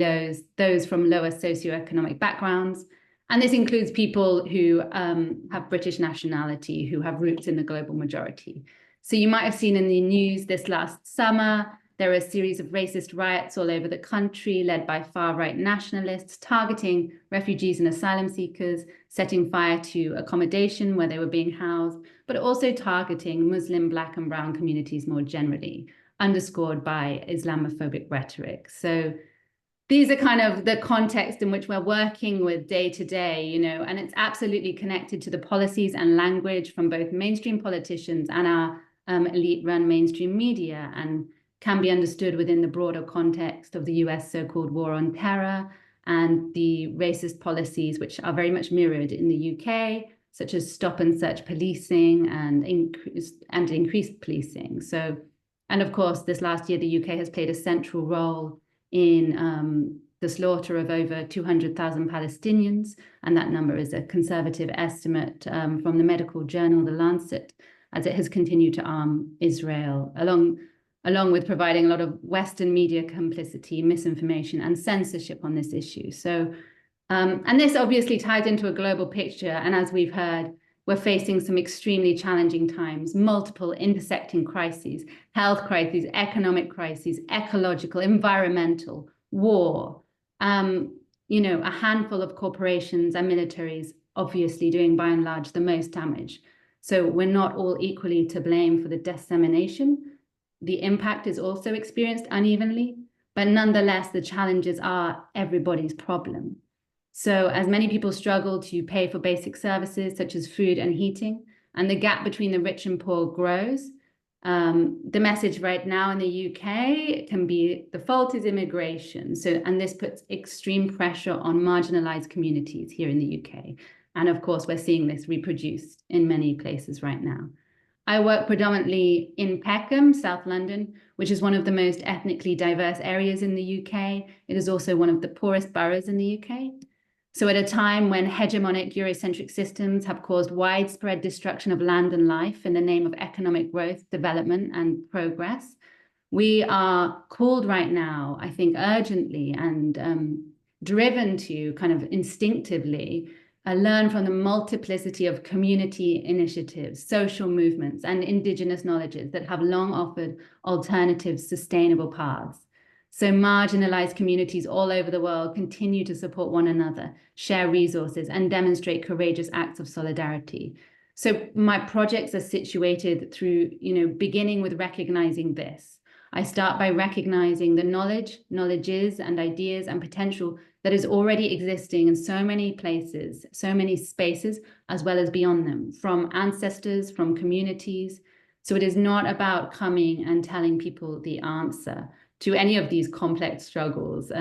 those from lower socioeconomic backgrounds. And this includes people who have British nationality, who have roots in the global majority. So you might have seen in the news this last summer, there were a series of racist riots all over the country led by far-right nationalists targeting refugees and asylum seekers, setting fire to accommodation where they were being housed, but also targeting Muslim, Black and brown communities more generally, underscored by Islamophobic rhetoric. So these are kind of the context in which we're working with day to day, you know, and it's absolutely connected to the policies and language from both mainstream politicians and our elite-run mainstream media, and can be understood within the broader context of the US so-called war on terror and the racist policies which are very much mirrored in the UK, such as stop and search policing and increased policing. So, and of course, this last year, the UK has played a central role in the slaughter of over 200,000 Palestinians, and that number is a conservative estimate from the medical journal The Lancet, as it has continued to arm Israel, along with providing a lot of Western media complicity, misinformation, and censorship on this issue. So, and this obviously ties into a global picture, and as we've heard, we're facing some extremely challenging times, multiple intersecting crises, health crises, economic crises, ecological, environmental, war, you know, a handful of corporations and militaries obviously doing by and large the most damage. So we're not all equally to blame for the dissemination. The impact is also experienced unevenly, but nonetheless, the challenges are everybody's problem. So as many people struggle to pay for basic services such as food and heating, and the gap between the rich and poor grows, the message right now in the UK can be the fault is immigration. So, and this puts extreme pressure on marginalized communities here in the UK. And of course, we're seeing this reproduced in many places right now. I work predominantly in Peckham, South London, which is one of the most ethnically diverse areas in the UK. It is also one of the poorest boroughs in the UK. So at a time when hegemonic Eurocentric systems have caused widespread destruction of land and life in the name of economic growth, development, and progress, we are called right now, I think urgently and driven to kind of instinctively learn from the multiplicity of community initiatives, social movements, and indigenous knowledges that have long offered alternative, sustainable paths. So marginalized communities all over the world continue to support one another, share resources, and demonstrate courageous acts of solidarity. So my projects are situated through, beginning with recognizing this. I start by recognizing the knowledges, and ideas and potential that is already existing in so many places, so many spaces, as well as beyond them, from ancestors, from communities. So it is not about coming and telling people the answer to any of these complex struggles.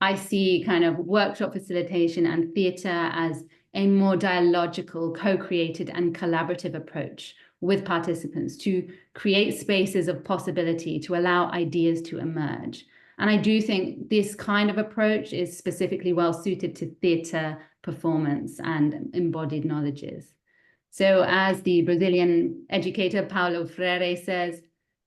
I see kind of workshop facilitation and theatre as a more dialogical, co-created and collaborative approach with participants to create spaces of possibility to allow ideas to emerge. And I do think this kind of approach is specifically well suited to theatre, performance, and embodied knowledges. So as the Brazilian educator Paulo Freire says,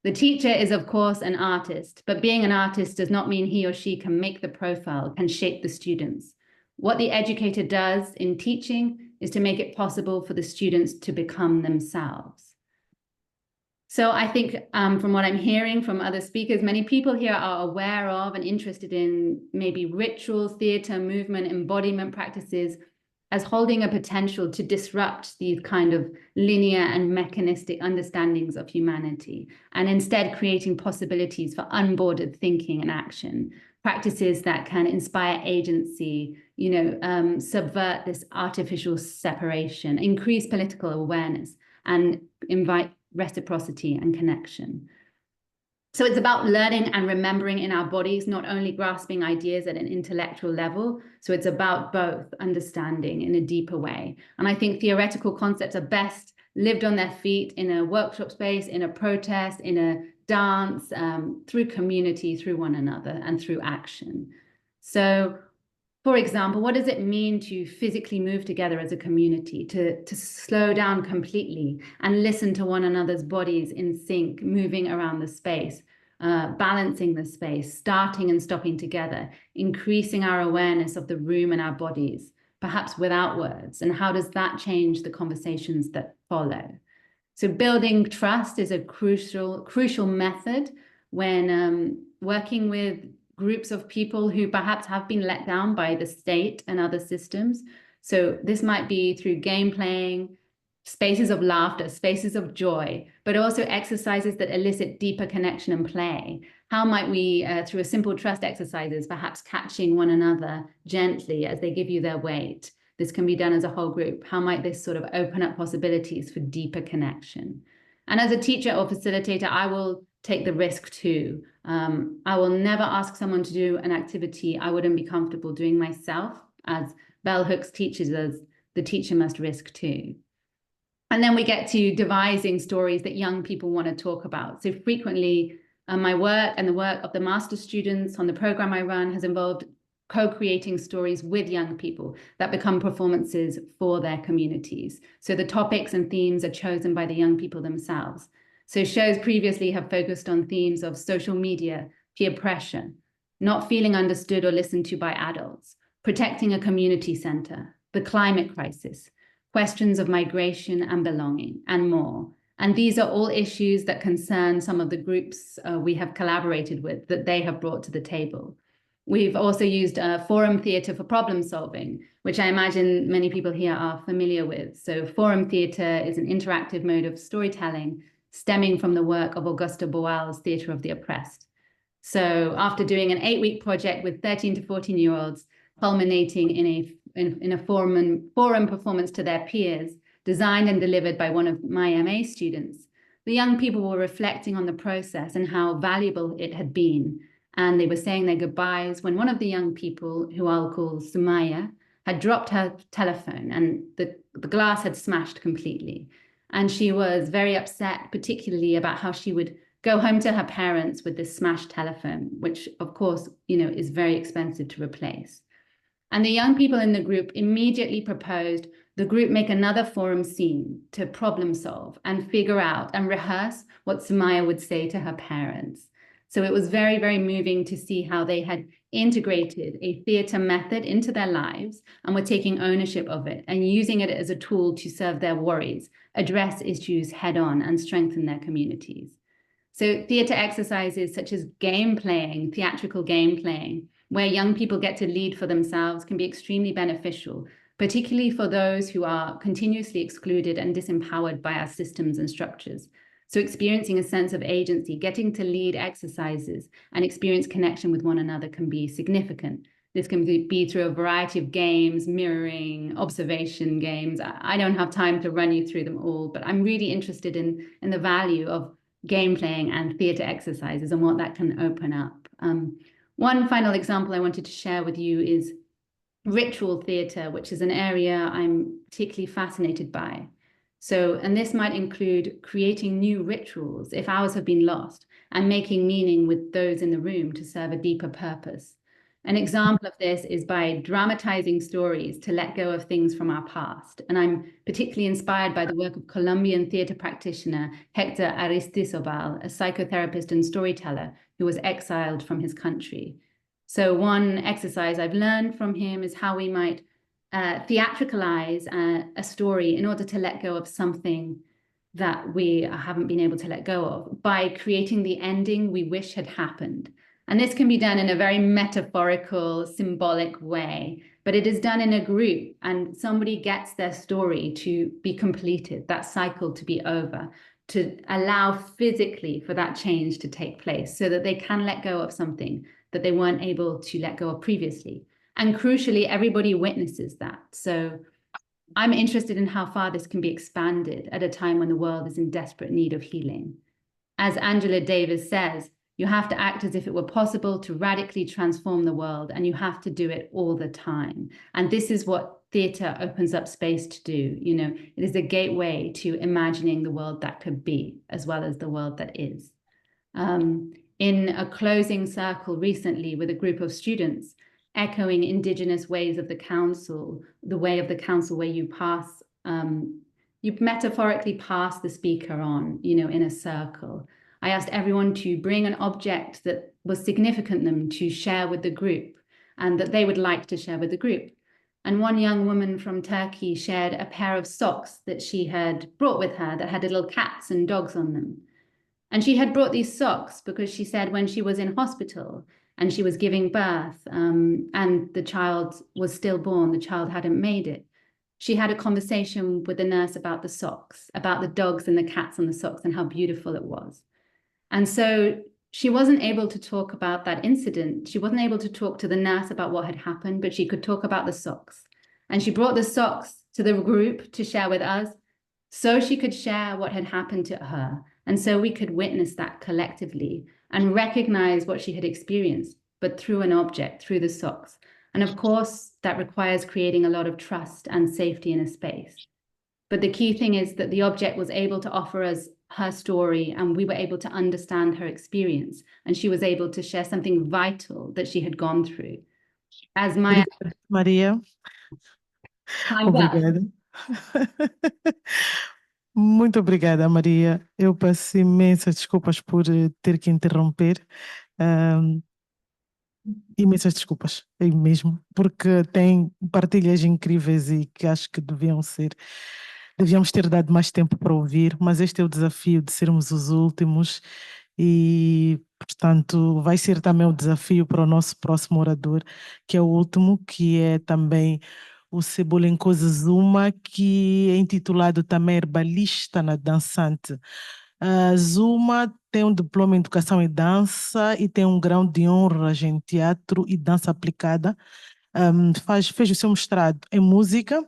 the teacher is, of course, an artist, but being an artist does not mean he or she can make the profile, can shape the students. What the educator does in teaching is to make it possible for the students to become themselves. So I think from what I'm hearing from other speakers, many people here are aware of and interested in maybe rituals, theatre, movement, embodiment practices as holding a potential to disrupt these kind of linear and mechanistic understandings of humanity, and instead creating possibilities for unbordered thinking and action, practices that can inspire agency, subvert this artificial separation, increase political awareness, and invite reciprocity and connection. So it's about learning and remembering in our bodies, not only grasping ideas at an intellectual level. So it's about both understanding in a deeper way. And I think theoretical concepts are best lived on their feet in a workshop space, in a protest, in a dance, through community, through one another, and through action. So, for example, what does it mean to physically move together as a community, to slow down completely and listen to one another's bodies in sync, moving around the space, balancing the space, starting and stopping together, increasing our awareness of the room and our bodies, perhaps without words? And how does that change the conversations that follow? So building trust is a crucial method when working with groups of people who perhaps have been let down by the state and other systems. So this might be through game playing, spaces of laughter, spaces of joy, but also exercises that elicit deeper connection and play. How might we, through a simple trust exercises, perhaps catching one another gently as they give you their weight? This can be done as a whole group. How might this sort of open up possibilities for deeper connection? And as a teacher or facilitator, I will take the risk too. I will never ask someone to do an activity I wouldn't be comfortable doing myself. As Bell Hooks teaches us, the teacher must risk too. And then we get to devising stories that young people want to talk about. So frequently, my work and the work of the master's students on the program I run has involved co-creating stories with young people that become performances for their communities. So the topics and themes are chosen by the young people themselves. So shows previously have focused on themes of social media, peer pressure, not feeling understood or listened to by adults, protecting a community center, the climate crisis, questions of migration and belonging, and more. And these are all issues that concern some of the groups we have collaborated with, that they have brought to the table. We've also used forum theatre for problem solving, which I imagine many people here are familiar with. So forum theatre is an interactive mode of storytelling stemming from the work of Augusta Boal's Theatre of the Oppressed. So after doing an 8-week project with 13 to 14-year-olds, culminating in a forum performance to their peers, designed and delivered by one of my MA students, the young people were reflecting on the process and how valuable it had been. And they were saying their goodbyes when one of the young people, who I'll call Sumaya, had dropped her telephone and the glass had smashed completely. And she was very upset, particularly about how she would go home to her parents with this smashed telephone, which of course, is very expensive to replace. And the young people in the group immediately proposed the group make another forum scene to problem solve and figure out and rehearse what Sumaya would say to her parents. So it was very, very moving to see how they had integrated a theatre method into their lives and were taking ownership of it and using it as a tool to serve their worries, address issues head on, and strengthen their communities. So theatre exercises such as game playing, theatrical game playing, where young people get to lead for themselves, can be extremely beneficial, particularly for those who are continuously excluded and disempowered by our systems and structures. So experiencing a sense of agency, getting to lead exercises and experience connection with one another can be significant. This can be through a variety of games, mirroring, observation games. I don't have time to run you through them all, but I'm really interested in the value of game playing and theatre exercises and what that can open up. One final example I wanted to share with you is ritual theatre, which is an area I'm particularly fascinated by. So, and this might include creating new rituals if ours have been lost and making meaning with those in the room to serve a deeper purpose. An example of this is by dramatizing stories to let go of things from our past. And I'm particularly inspired by the work of Colombian theatre practitioner Hector Aristizabal, a psychotherapist and storyteller who was exiled from his country. So one exercise I've learned from him is how we might theatricalize a story in order to let go of something that we haven't been able to let go of by creating the ending we wish had happened. And this can be done in a very metaphorical, symbolic way, but it is done in a group and somebody gets their story to be completed, that cycle to be over, to allow physically for that change to take place so that they can let go of something that they weren't able to let go of previously. And crucially, everybody witnesses that. So I'm interested in how far this can be expanded at a time when the world is in desperate need of healing. As Angela Davis says, you have to act as if it were possible to radically transform the world, and you have to do it all the time. And this is what theatre opens up space to do. You know, it is a gateway to imagining the world that could be, as well as the world that is. In a closing circle recently with a group of students, echoing Indigenous ways of the council, the way of the council where you pass, you metaphorically pass the speaker on, you know, in a circle. I asked everyone to bring an object that was significant to them to share with the group and that they would like to share with the group. And one young woman from Turkey shared a pair of socks that she had brought with her that had little cats and dogs on them. And she had brought these socks because she said when she was in hospital and she was giving birth and the child was stillborn, the child hadn't made it, she had a conversation with the nurse about the socks, about the dogs and the cats on the socks and how beautiful it was. And so she wasn't able to talk about that incident. She wasn't able to talk to the nurse about what had happened, but she could talk about the socks. And she brought the socks to the group to share with us so she could share what had happened to her. And so we could witness that collectively and recognize what she had experienced, but through an object, through the socks. And of course, that requires creating a lot of trust and safety in a space. But the key thing is that the object was able to offer us her story and we were able to understand her experience. And she was able to share something vital that she had gone through. As Maya... Maria. Obrigada. Muito obrigada, Maria. Eu peço imensas desculpas por ter que interromper. Imensas desculpas, é mesmo, porque tem partilhas incríveis e que acho que devíamos ter dado mais tempo para ouvir, mas este é o desafio de sermos os últimos e, portanto, vai ser também o desafio para o nosso próximo orador, que é o último, que é também o Cebolenkosi Zuma, que é intitulado também Herbalista na Dançante. Zuma tem um diploma em Educação e Dança e tem um grau de honras em Teatro e Dança Aplicada. Fez o seu mestrado em Música.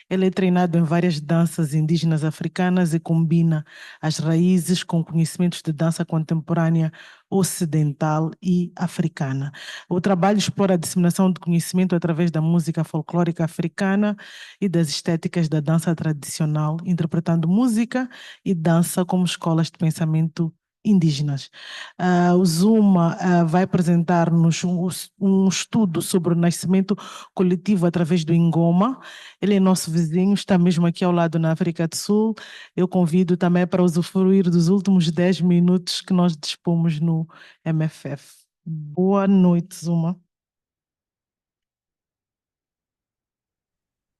Ele é treinado em várias danças indígenas africanas e combina as raízes com conhecimentos de dança contemporânea ocidental e africana. O trabalho explora a disseminação de conhecimento através da música folclórica africana e das estéticas da dança tradicional, interpretando música e dança como escolas de pensamento indígenas. O Zuma vai apresentar-nos um estudo sobre o nascimento coletivo através do Ngoma. Ele é nosso vizinho, está mesmo aqui ao lado na África do Sul. Eu convido também para usufruir dos últimos 10 minutos que nós dispomos no MFF. Boa noite, Zuma.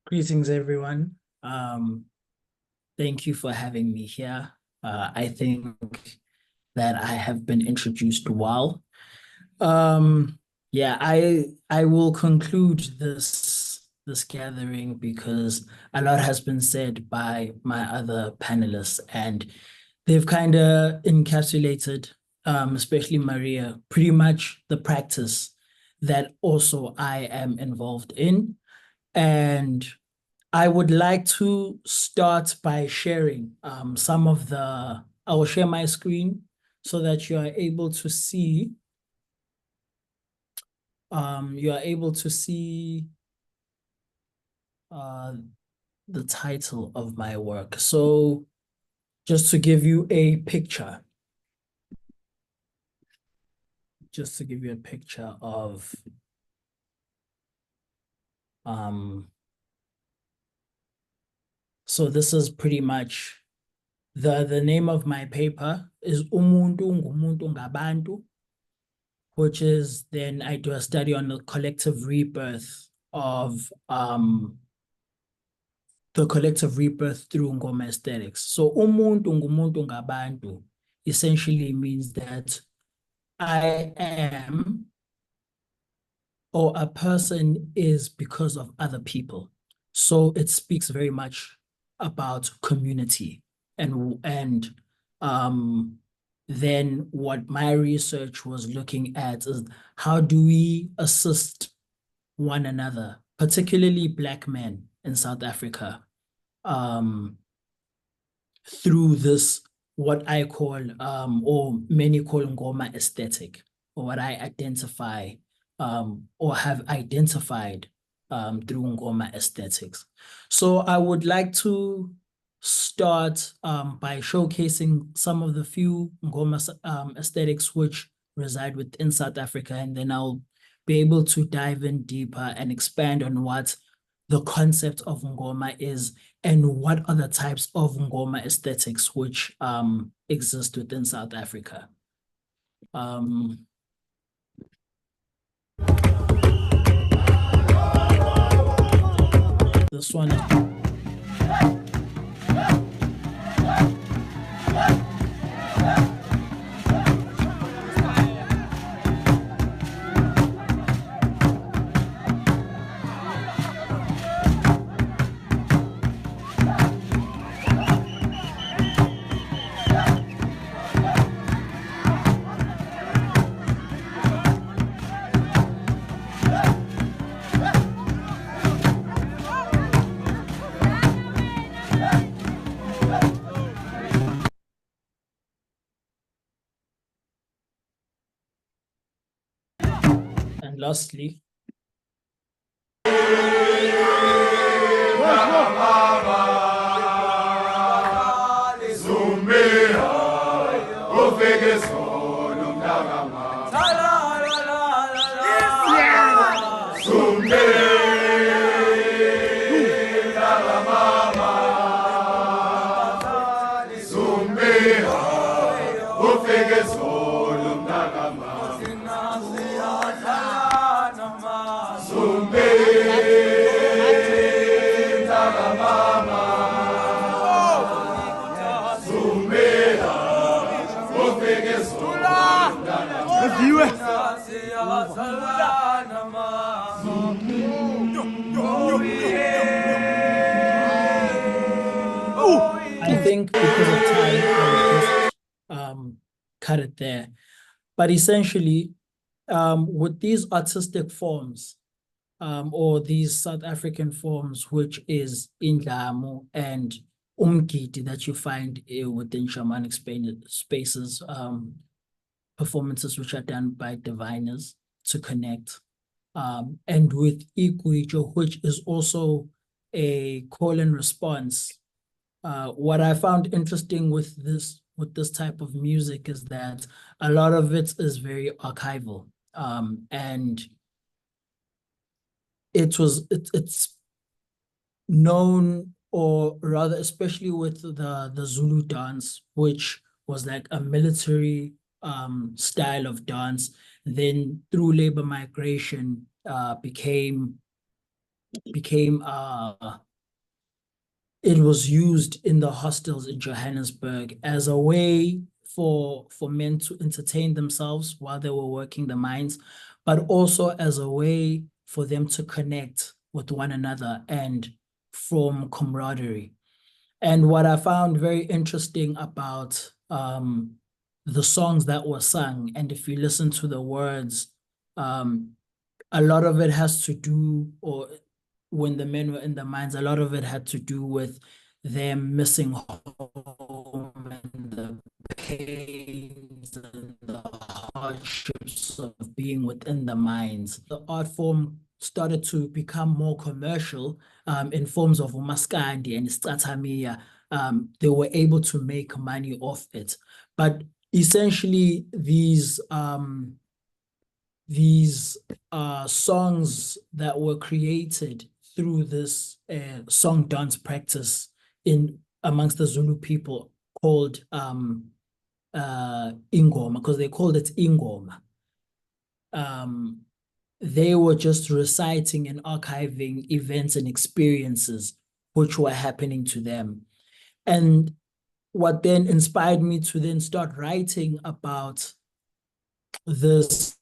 Greetings, everyone. Thank you for having me here. I think that I have been introduced well. Yeah, I will conclude this gathering because a lot has been said by my other panelists, and they've kind of encapsulated, especially Maria, pretty much the practice that also I am involved in. And I would like to start by sharing some of the, I will share my screen so that you are able to see, the title of my work. So just to give you a picture, of so this is pretty much the name of my paper is Umuntu Ngumuntu Ngabantu, which is then I do a study on the collective rebirth of through Ngoma aesthetics. So Umuntu Ngumuntu Ngabantu essentially means that I am or a person is because of other people. So it speaks very much about community. And then what my research was looking at is how do we assist one another, particularly Black men in South Africa, through this, what I call, or many call Ngoma aesthetic, or what I identify or have identified through Ngoma aesthetics. So I would like to start by showcasing some of the few Ngoma aesthetics which reside within South Africa, and then I'll be able to dive in deeper and expand on what the concept of Ngoma is and what are the types of Ngoma aesthetics which exist within South Africa. This one is and lastly, I think because of time, I'll just cut it there. But essentially, with these artistic forms, or these South African forms, which is Indlamu and Umgidi that you find within shamanic spaces, performances which are done by diviners to connect. And with Iguijo, which is also a call and response. What I found interesting with this type of music is that a lot of it is very archival, and it's known, or rather, especially with the Zulu dance, which was like a military style of dance, then through labor migration became it was used in the hostels in Johannesburg as a way for men to entertain themselves while they were working the mines, but also as a way for them to connect with one another and form camaraderie. And what I found very interesting about the songs that were sung, and if you listen to the words, a lot of it has to do, or when the men were in the mines, a lot of it had to do with them missing home and the pains and the hardships of being within the mines. The art form started to become more commercial in forms of umaskandi and istatamiya. They were able to make money off it. But essentially, these songs that were created through this song dance practice amongst the Zulu people called ingoma, because they called it ingoma. They were just reciting and archiving events and experiences which were happening to them. And what then inspired me to then start writing about this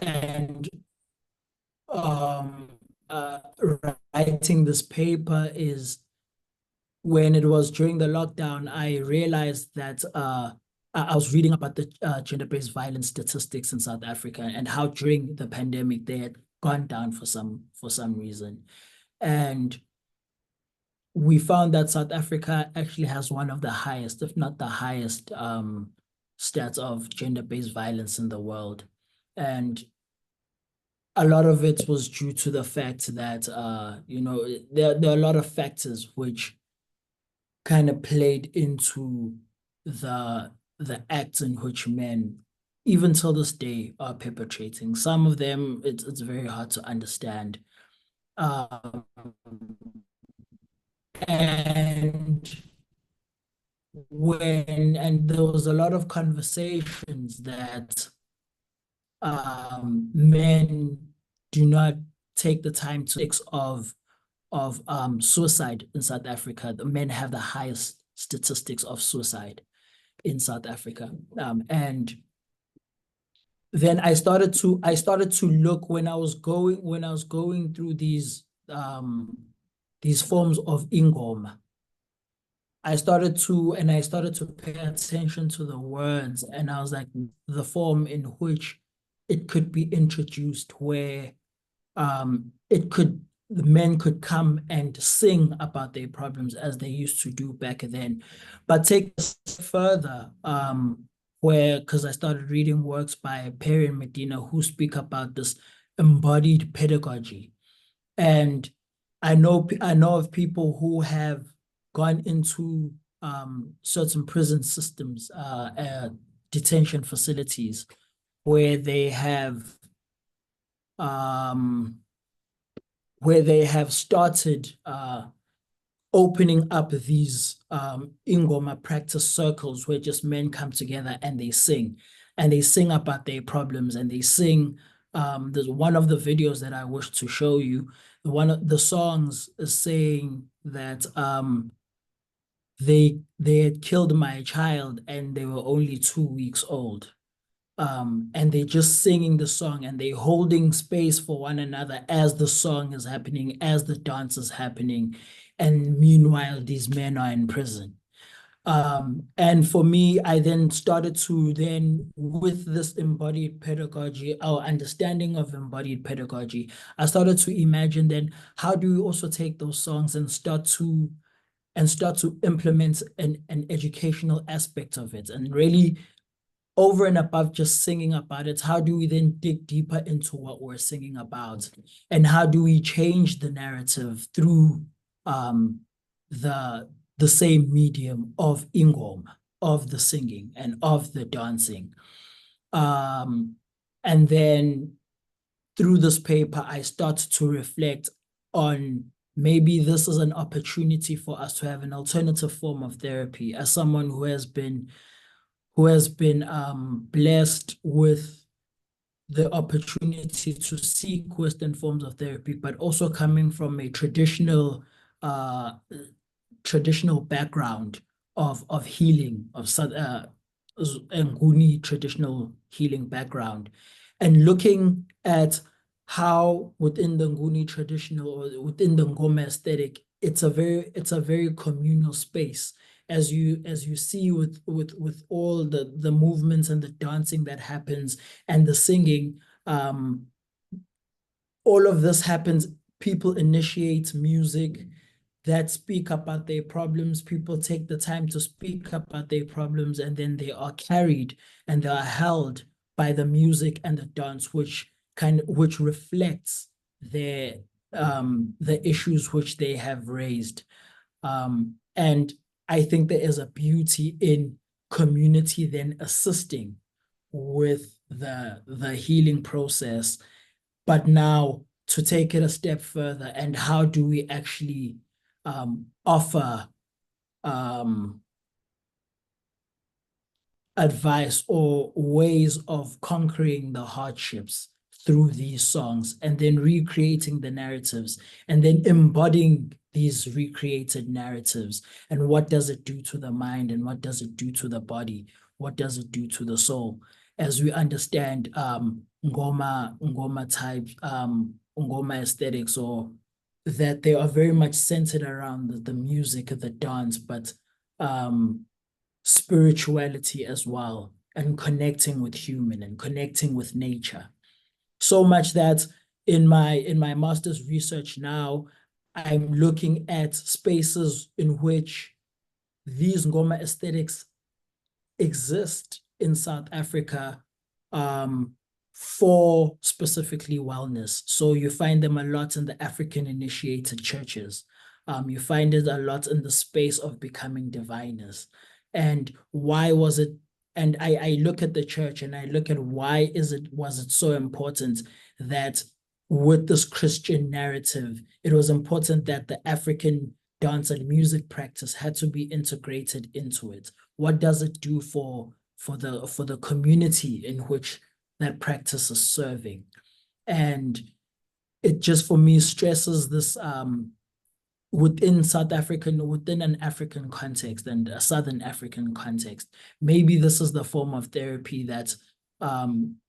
and writing this paper is when it was during the lockdown, I realized that I was reading about the gender-based violence statistics in South Africa and how during the pandemic they had gone down for some reason. And we found that South Africa actually has one of the highest, if not the highest, stats of gender-based violence in the world. And a lot of it was due to the fact that, there are a lot of factors which kind of played into the acts in which men, even till this day, are perpetrating. Some of them, it's very hard to understand. And there was a lot of conversations that men do not take the time to think of suicide in South Africa. The men have the highest statistics of suicide in South Africa. And then I started to look when I was going through these forms of ingoma. I started to pay attention to the words, and I was like, the form in which it could be introduced, where the men could come and sing about their problems as they used to do back then. But take it further, because I started reading works by Perry and Medina who speak about this embodied pedagogy. And I know of people who have gone into certain prison systems, detention facilities, where they have started opening up these ingoma practice circles where just men come together and they sing about their problems, and they sing. There's one of the videos that I wish to show you. One of the songs is saying that they had killed my child and they were only 2 weeks old. And they're just singing the song, and they're holding space for one another as the song is happening, as the dance is happening. And meanwhile, these men are in prison. And for me, I then started to with this embodied pedagogy, our understanding of embodied pedagogy, I started to imagine then, how do we also take those songs and start to implement an educational aspect of it, and really, over and above just singing about it, how do we then dig deeper into what we're singing about? And how do we change the narrative through the same medium of ingoma, of the singing and of the dancing? And then through this paper, I start to reflect on maybe this is an opportunity for us to have an alternative form of therapy. As someone who has been blessed with the opportunity to seek Western forms of therapy, but also coming from a traditional background of healing, of Nguni traditional healing background, and looking at how within the Nguni traditional, or within the Ngoma aesthetic, it's a very communal space. As you see with all the movements and the dancing that happens and the singing, all of this happens. People initiate music that speak about their problems. People take the time to speak about their problems, and then they are carried and they are held by the music and the dance, which reflects the issues which they have raised. And I think there is a beauty in community then assisting with the healing process, but now to take it a step further, and how do we actually offer advice or ways of conquering the hardships through these songs, and then recreating the narratives, and then embodying these recreated narratives. And what does it do to the mind, and what does it do to the body? What does it do to the soul? as we understand ngoma type, ngoma aesthetics, or that they are very much centered around the music, the dance, but spirituality as well, and connecting with human and connecting with nature. So much that in my master's research now, I'm looking at spaces in which these ngoma aesthetics exist in South Africa for specifically wellness. So you find them a lot in the African initiated churches. You find it a lot in the space of becoming diviners. And why was it? And I look at the church and I look at why was it so important that with this Christian narrative, it was important that the African dance and music practice had to be integrated into it. What does it do for the community in which that practice is serving? And it just, for me, stresses this within an African context and a Southern African context. Maybe this is the form of therapy that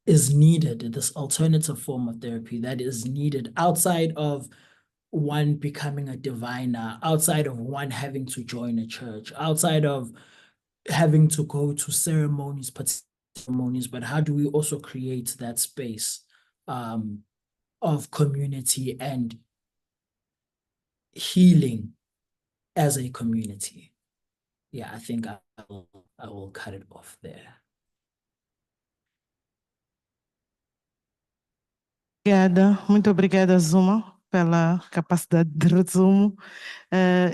is needed, this alternative form of therapy that is needed outside of one becoming a diviner, outside of one having to join a church, outside of having to go to ceremonies, but how do we also create that space of community and healing as a community? Yeah, I think I will cut it off there. Muito obrigada, Zuma, pela capacidade de resumo.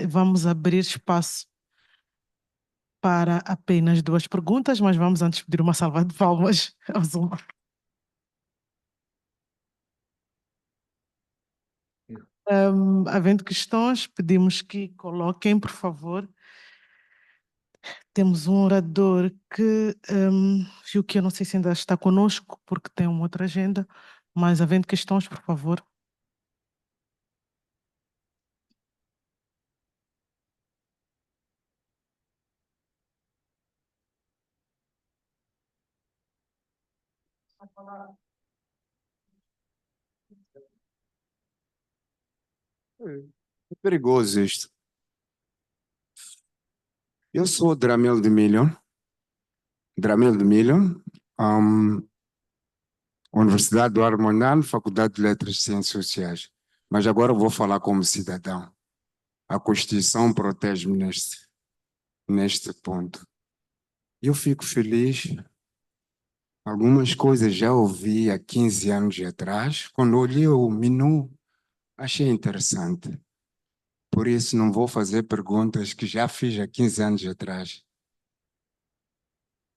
Vamos abrir espaço para apenas 2 perguntas, mas vamos antes pedir uma salva de palmas ao Zuma. Havendo questões, pedimos que coloquem, por favor. Temos um orador que viu que eu não sei se ainda está conosco, porque tem uma outra agenda, mas havendo questões, por favor. É perigoso isto. Eu sou Dramel de Milho, Universidade do Harmonal, Faculdade de Letras e Ciências Sociais. Mas agora eu vou falar como cidadão. A Constituição protege-me neste ponto. Eu fico feliz. Algumas coisas já ouvi há 15 anos atrás. Quando olhei o menu, achei interessante. Por isso não vou fazer perguntas que já fiz há 15 anos atrás.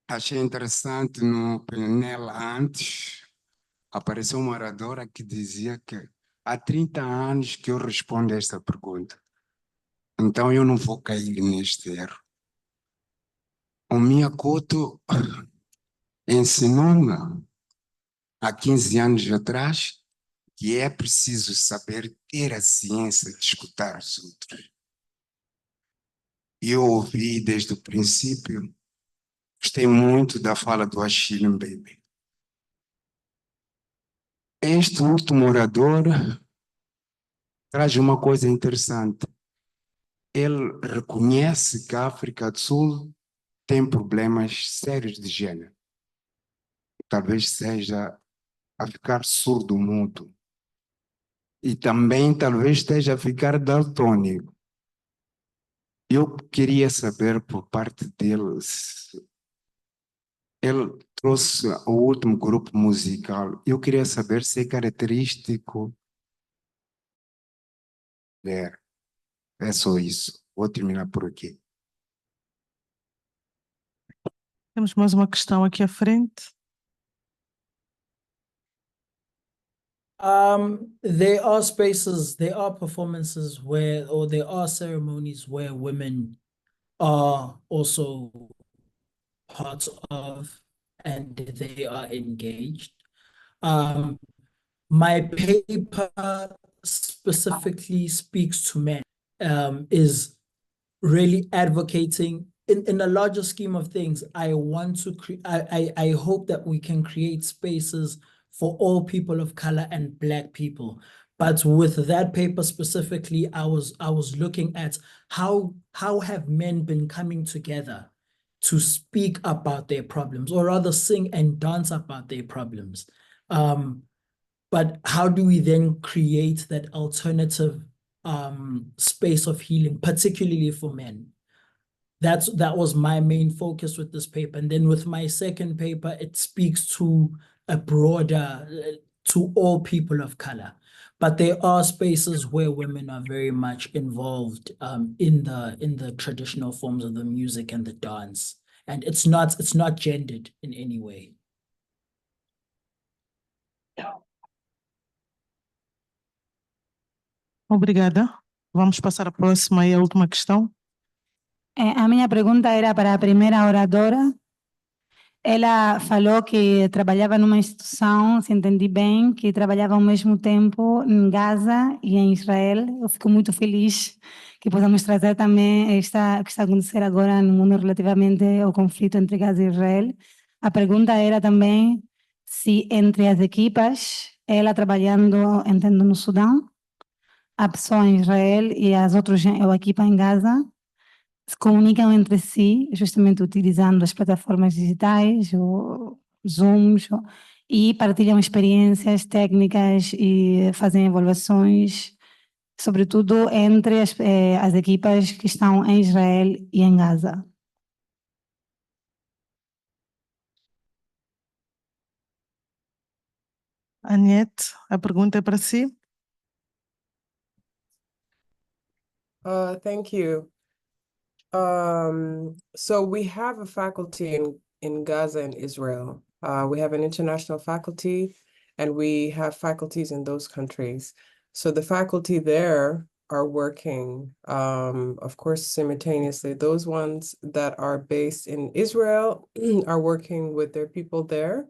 Achei interessante no painel antes, apareceu uma oradora que dizia que há 30 anos que eu respondo a esta pergunta. Então eu não vou cair neste erro. O Miyakoto ensinou-me há 15 anos atrás que é preciso saber ter a ciência de escutar os outros. Eu ouvi desde o princípio, gostei muito da fala do Achille Mbembe. Este último orador traz uma coisa interessante. Ele reconhece que a África do Sul tem problemas sérios de gênero. Talvez seja a ficar surdo-mudo. E também talvez esteja a ficar daltônico. Eu queria saber por parte dele se ele trouxe o último grupo musical. Eu queria saber se é característico. É só isso. Vou terminar por aqui. Temos mais uma questão aqui à frente. There are spaces, there are performances where, or there are ceremonies where women are also part of and they are engaged. My paper specifically speaks to men, is really advocating in a larger scheme of things, I want to I hope that we can create spaces for all people of color and Black people. But with that paper specifically, I was looking at how have men been coming together to speak about their problems, or rather sing and dance about their problems. But how do we then create that alternative space of healing, particularly for men? That was my main focus with this paper. And then with my second paper, it speaks to a broader, to all people of color. But there are spaces where women are very much involved in the traditional forms of the music and the dance. And it's not gendered in any way. Obrigada. Vamos passar à próxima e a última questão. A minha pergunta era para a primeira oradora. Ela falou que trabalhava numa instituição, se entendi bem, que trabalhava ao mesmo tempo em Gaza e em Israel. Eu fico muito feliz que possamos trazer também o que está a acontecer agora no mundo relativamente ao conflito entre Gaza e Israel. A pergunta era também se entre as equipas, ela trabalhando, entendo, no Sudão, a pessoa em Israel e as outras, a equipa em Gaza, se comunicam entre si, justamente utilizando as plataformas digitais, ou Zooms, e partilham experiências técnicas e fazem avaliações, sobretudo entre as equipas que estão em Israel e em Gaza. Anyieth, a pergunta é para si. Thank you. So we have a faculty in Gaza and Israel. We have an international faculty, and we have faculties in those countries. So the faculty there are working, of course, simultaneously. Those ones that are based in Israel are working with their people there,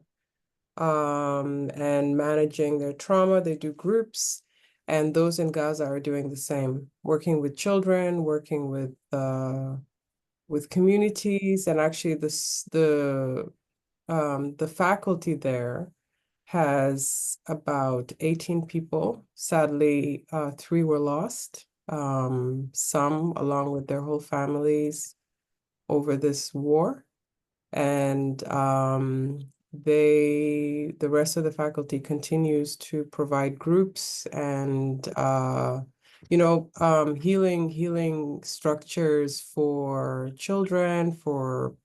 and managing their trauma. They do groups. And those in Gaza are doing the same, working with children, working with communities, and actually the faculty there has about 18 people. Sadly, 3 were lost, some along with their whole families over this war, and the rest of the faculty continues to provide groups and healing structures for children, for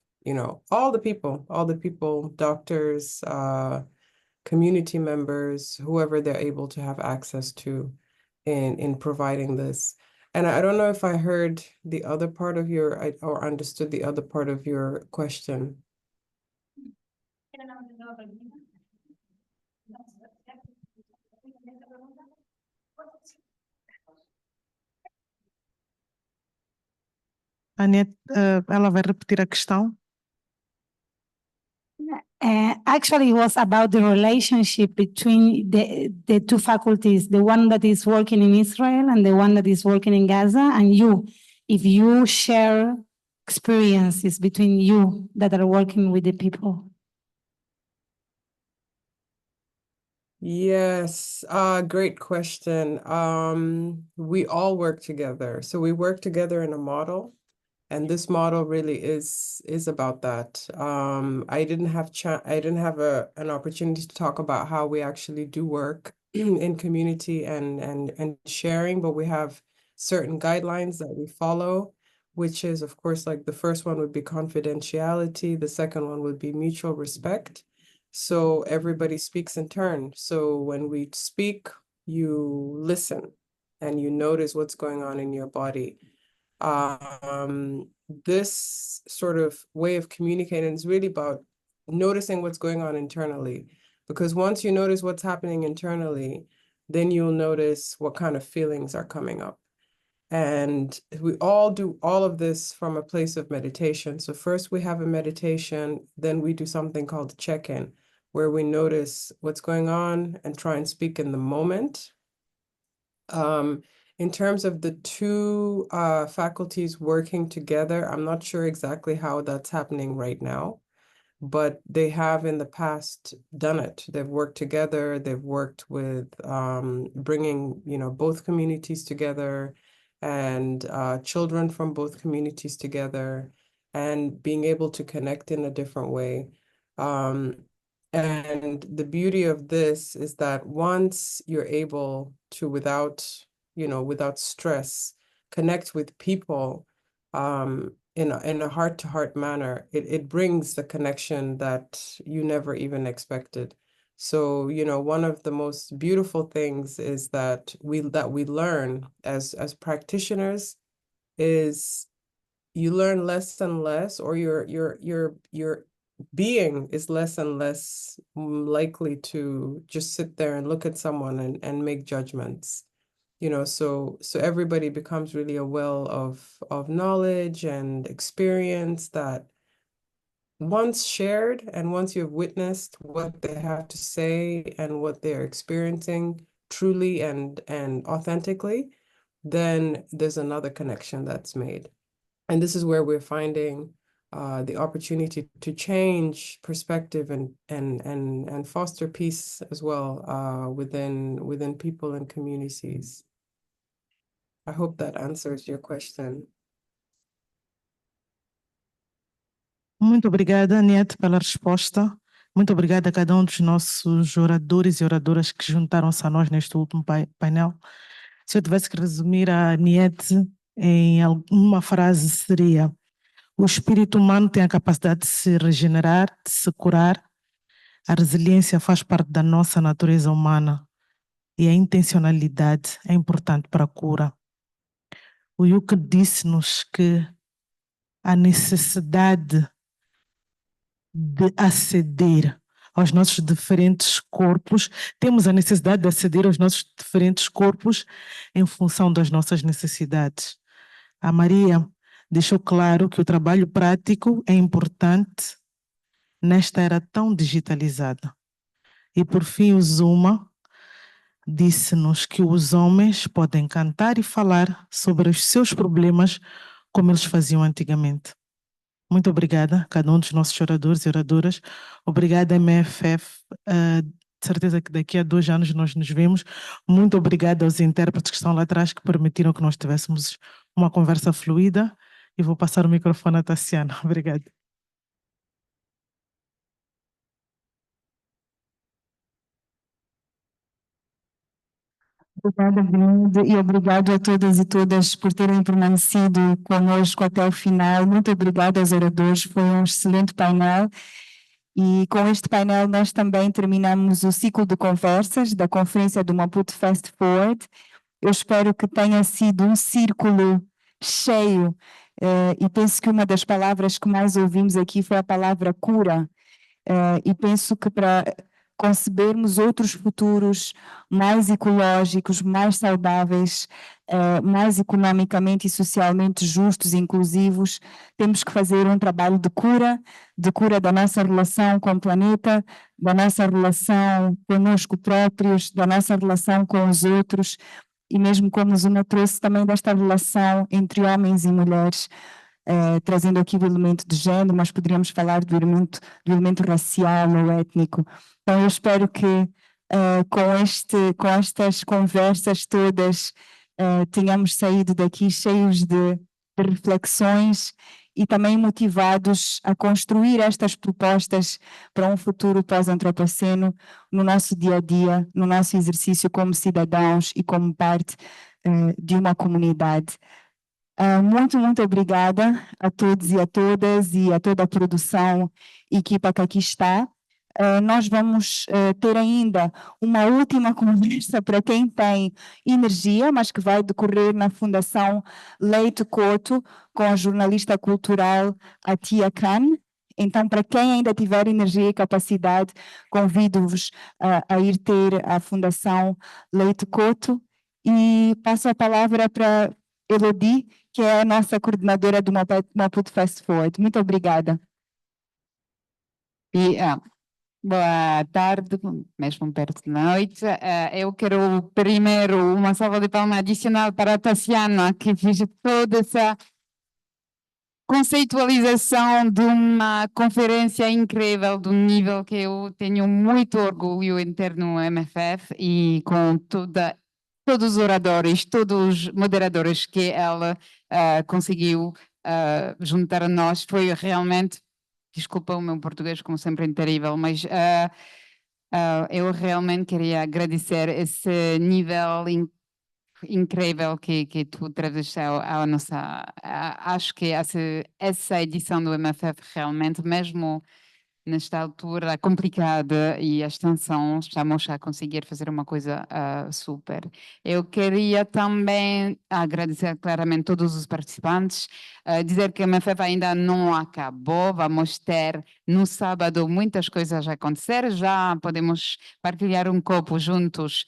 all the people, doctors, community members, whoever they're able to have access to in providing this. And I don't know if I heard the other part of or understood the other part of your question. Anyieth, ela vai repetir a questão. Actually, it was about the relationship between the two faculties, the one that is working in Israel and the one that is working in Gaza, and if you share experiences between you that are working with the people. Yes, great question. We all work together. So we work together in a model, and this model really is about that. I didn't have an opportunity to talk about how we actually do work in community and sharing, but we have certain guidelines that we follow, which is, of course, like the first one would be confidentiality, the second one would be mutual respect. So everybody speaks in turn. So when we speak, you listen and you notice what's going on in your body. This sort of way of communicating is really about noticing what's going on internally. Because once you notice what's happening internally, then you'll notice what kind of feelings are coming up. And we all do all of this from a place of meditation. So first we have a meditation, then we do something called a check-in, where we notice what's going on and try and speak in the moment. In terms of the two faculties working together, I'm not sure exactly how that's happening right now, but they have in the past done it. They've worked together. They've worked with bringing, both communities together and children from both communities together and being able to connect in a different way. And the beauty of this is that once you're able to, without stress, connect with people in a heart-to-heart manner, it brings the connection that you never even expected. So, one of the most beautiful things is that we learn as practitioners is you learn less and less, or your being is less and less likely to just sit there and look at someone and make judgments. So everybody becomes really a well of knowledge and experience that once shared, and once you've witnessed what they have to say and what they're experiencing truly and authentically, then there's another connection that's made. And this is where we're finding the opportunity to change perspective and foster peace as well within people and communities. I hope that answers your question. Muito obrigada, Anyieth, pela resposta. Muito obrigada a cada um dos nossos oradores e oradoras que juntaram-se a nós neste último painel. Se eu tivesse que resumir a Anyieth em alguma frase, seria: o espírito humano tem a capacidade de se regenerar, de se curar. A resiliência faz parte da nossa natureza humana e a intencionalidade é importante para a cura. O Yuck disse-nos que a necessidade de aceder aos nossos diferentes corpos, temos a necessidade de aceder aos nossos diferentes corpos em função das nossas necessidades. A Maria deixou claro que o trabalho prático é importante nesta era tão digitalizada. E por fim o Zuma disse-nos que os homens podem cantar e falar sobre os seus problemas como eles faziam antigamente. Muito obrigada a cada um dos nossos oradores e oradoras. Obrigada, MFF. De certeza que daqui a 2 anos nós nos vemos. Muito obrigada aos intérpretes que estão lá atrás, que permitiram que nós tivéssemos uma conversa fluida. E vou passar o microfone à Tassiana. Obrigada. Obrigada, Benilde, e obrigado a todas e todas por terem permanecido conosco até o final. Muito obrigada aos oradores, foi um excelente painel. E com este painel nós também terminamos o ciclo de conversas da Conferência do Maputo Fast Forward. Eu espero que tenha sido um círculo cheio, e penso que uma das palavras que mais ouvimos aqui foi a palavra cura, e penso que para concebermos outros futuros mais ecológicos, mais saudáveis, mais economicamente e socialmente justos e inclusivos, temos que fazer um trabalho de cura da nossa relação com o planeta, da nossa relação conosco próprios, da nossa relação com os outros, e mesmo como Zuma trouxe também desta relação entre homens e mulheres, trazendo aqui o elemento de género, mas poderíamos falar do elemento racial ou étnico. Então eu espero que com estas conversas todas tenhamos saído daqui cheios de reflexões e também motivados a construir estas propostas para um futuro pós-antropoceno no nosso dia a dia, no nosso exercício como cidadãos e como parte de uma comunidade. Muito obrigada a todos e a todas e a toda a produção e equipa que aqui está. Nós vamos ter ainda uma última conversa para quem tem energia, mas que vai decorrer na Fundação Leite Couto, com a jornalista cultural Atia Khan. Então, para quem ainda tiver energia e capacidade, convido-vos a ir ter a Fundação Leite Couto. E passo a palavra para Elodie, que é a nossa coordenadora do Maputo Fast Forward. Muito obrigada. Boa tarde, mesmo perto da noite. Eu quero primeiro uma salva de palmas adicional para a Tassiana, que fez toda essa conceitualização de uma conferência incrível, do nível que eu tenho muito orgulho em ter no MFF e com todos os oradores, todos os moderadores que ela conseguiu juntar a nós. Foi realmente, desculpa o meu português, como sempre, é terrível, mas eu realmente queria agradecer esse nível incrível que tu trazes à nossa. Acho que essa edição do MFF realmente, mesmo nesta altura complicada e a extensão, estamos a conseguir fazer uma coisa super. Eu queria também agradecer claramente todos os participantes, dizer que o MFF ainda não acabou, vamos ter no sábado muitas coisas a acontecer, já podemos partilhar um copo juntos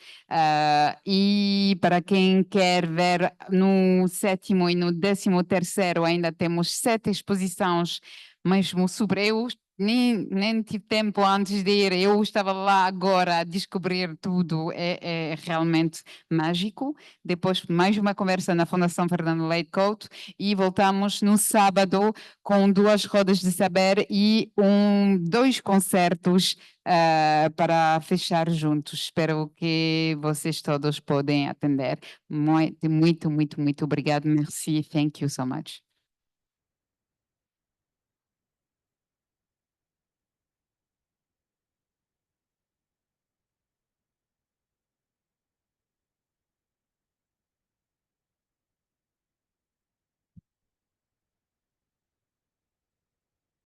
e para quem quer ver no 7º e no 13º ainda temos 7 exposições mesmo super. Eu nem tive tempo antes de ir, eu estava lá agora a descobrir tudo, é realmente mágico. Depois mais uma conversa na Fundação Fernando Leite Couto e voltamos no sábado com 2 rodas de saber e 2 concertos para fechar juntos. Espero que vocês todos podem atender. Muito, muito, muito, muito obrigado. Merci, thank you so much.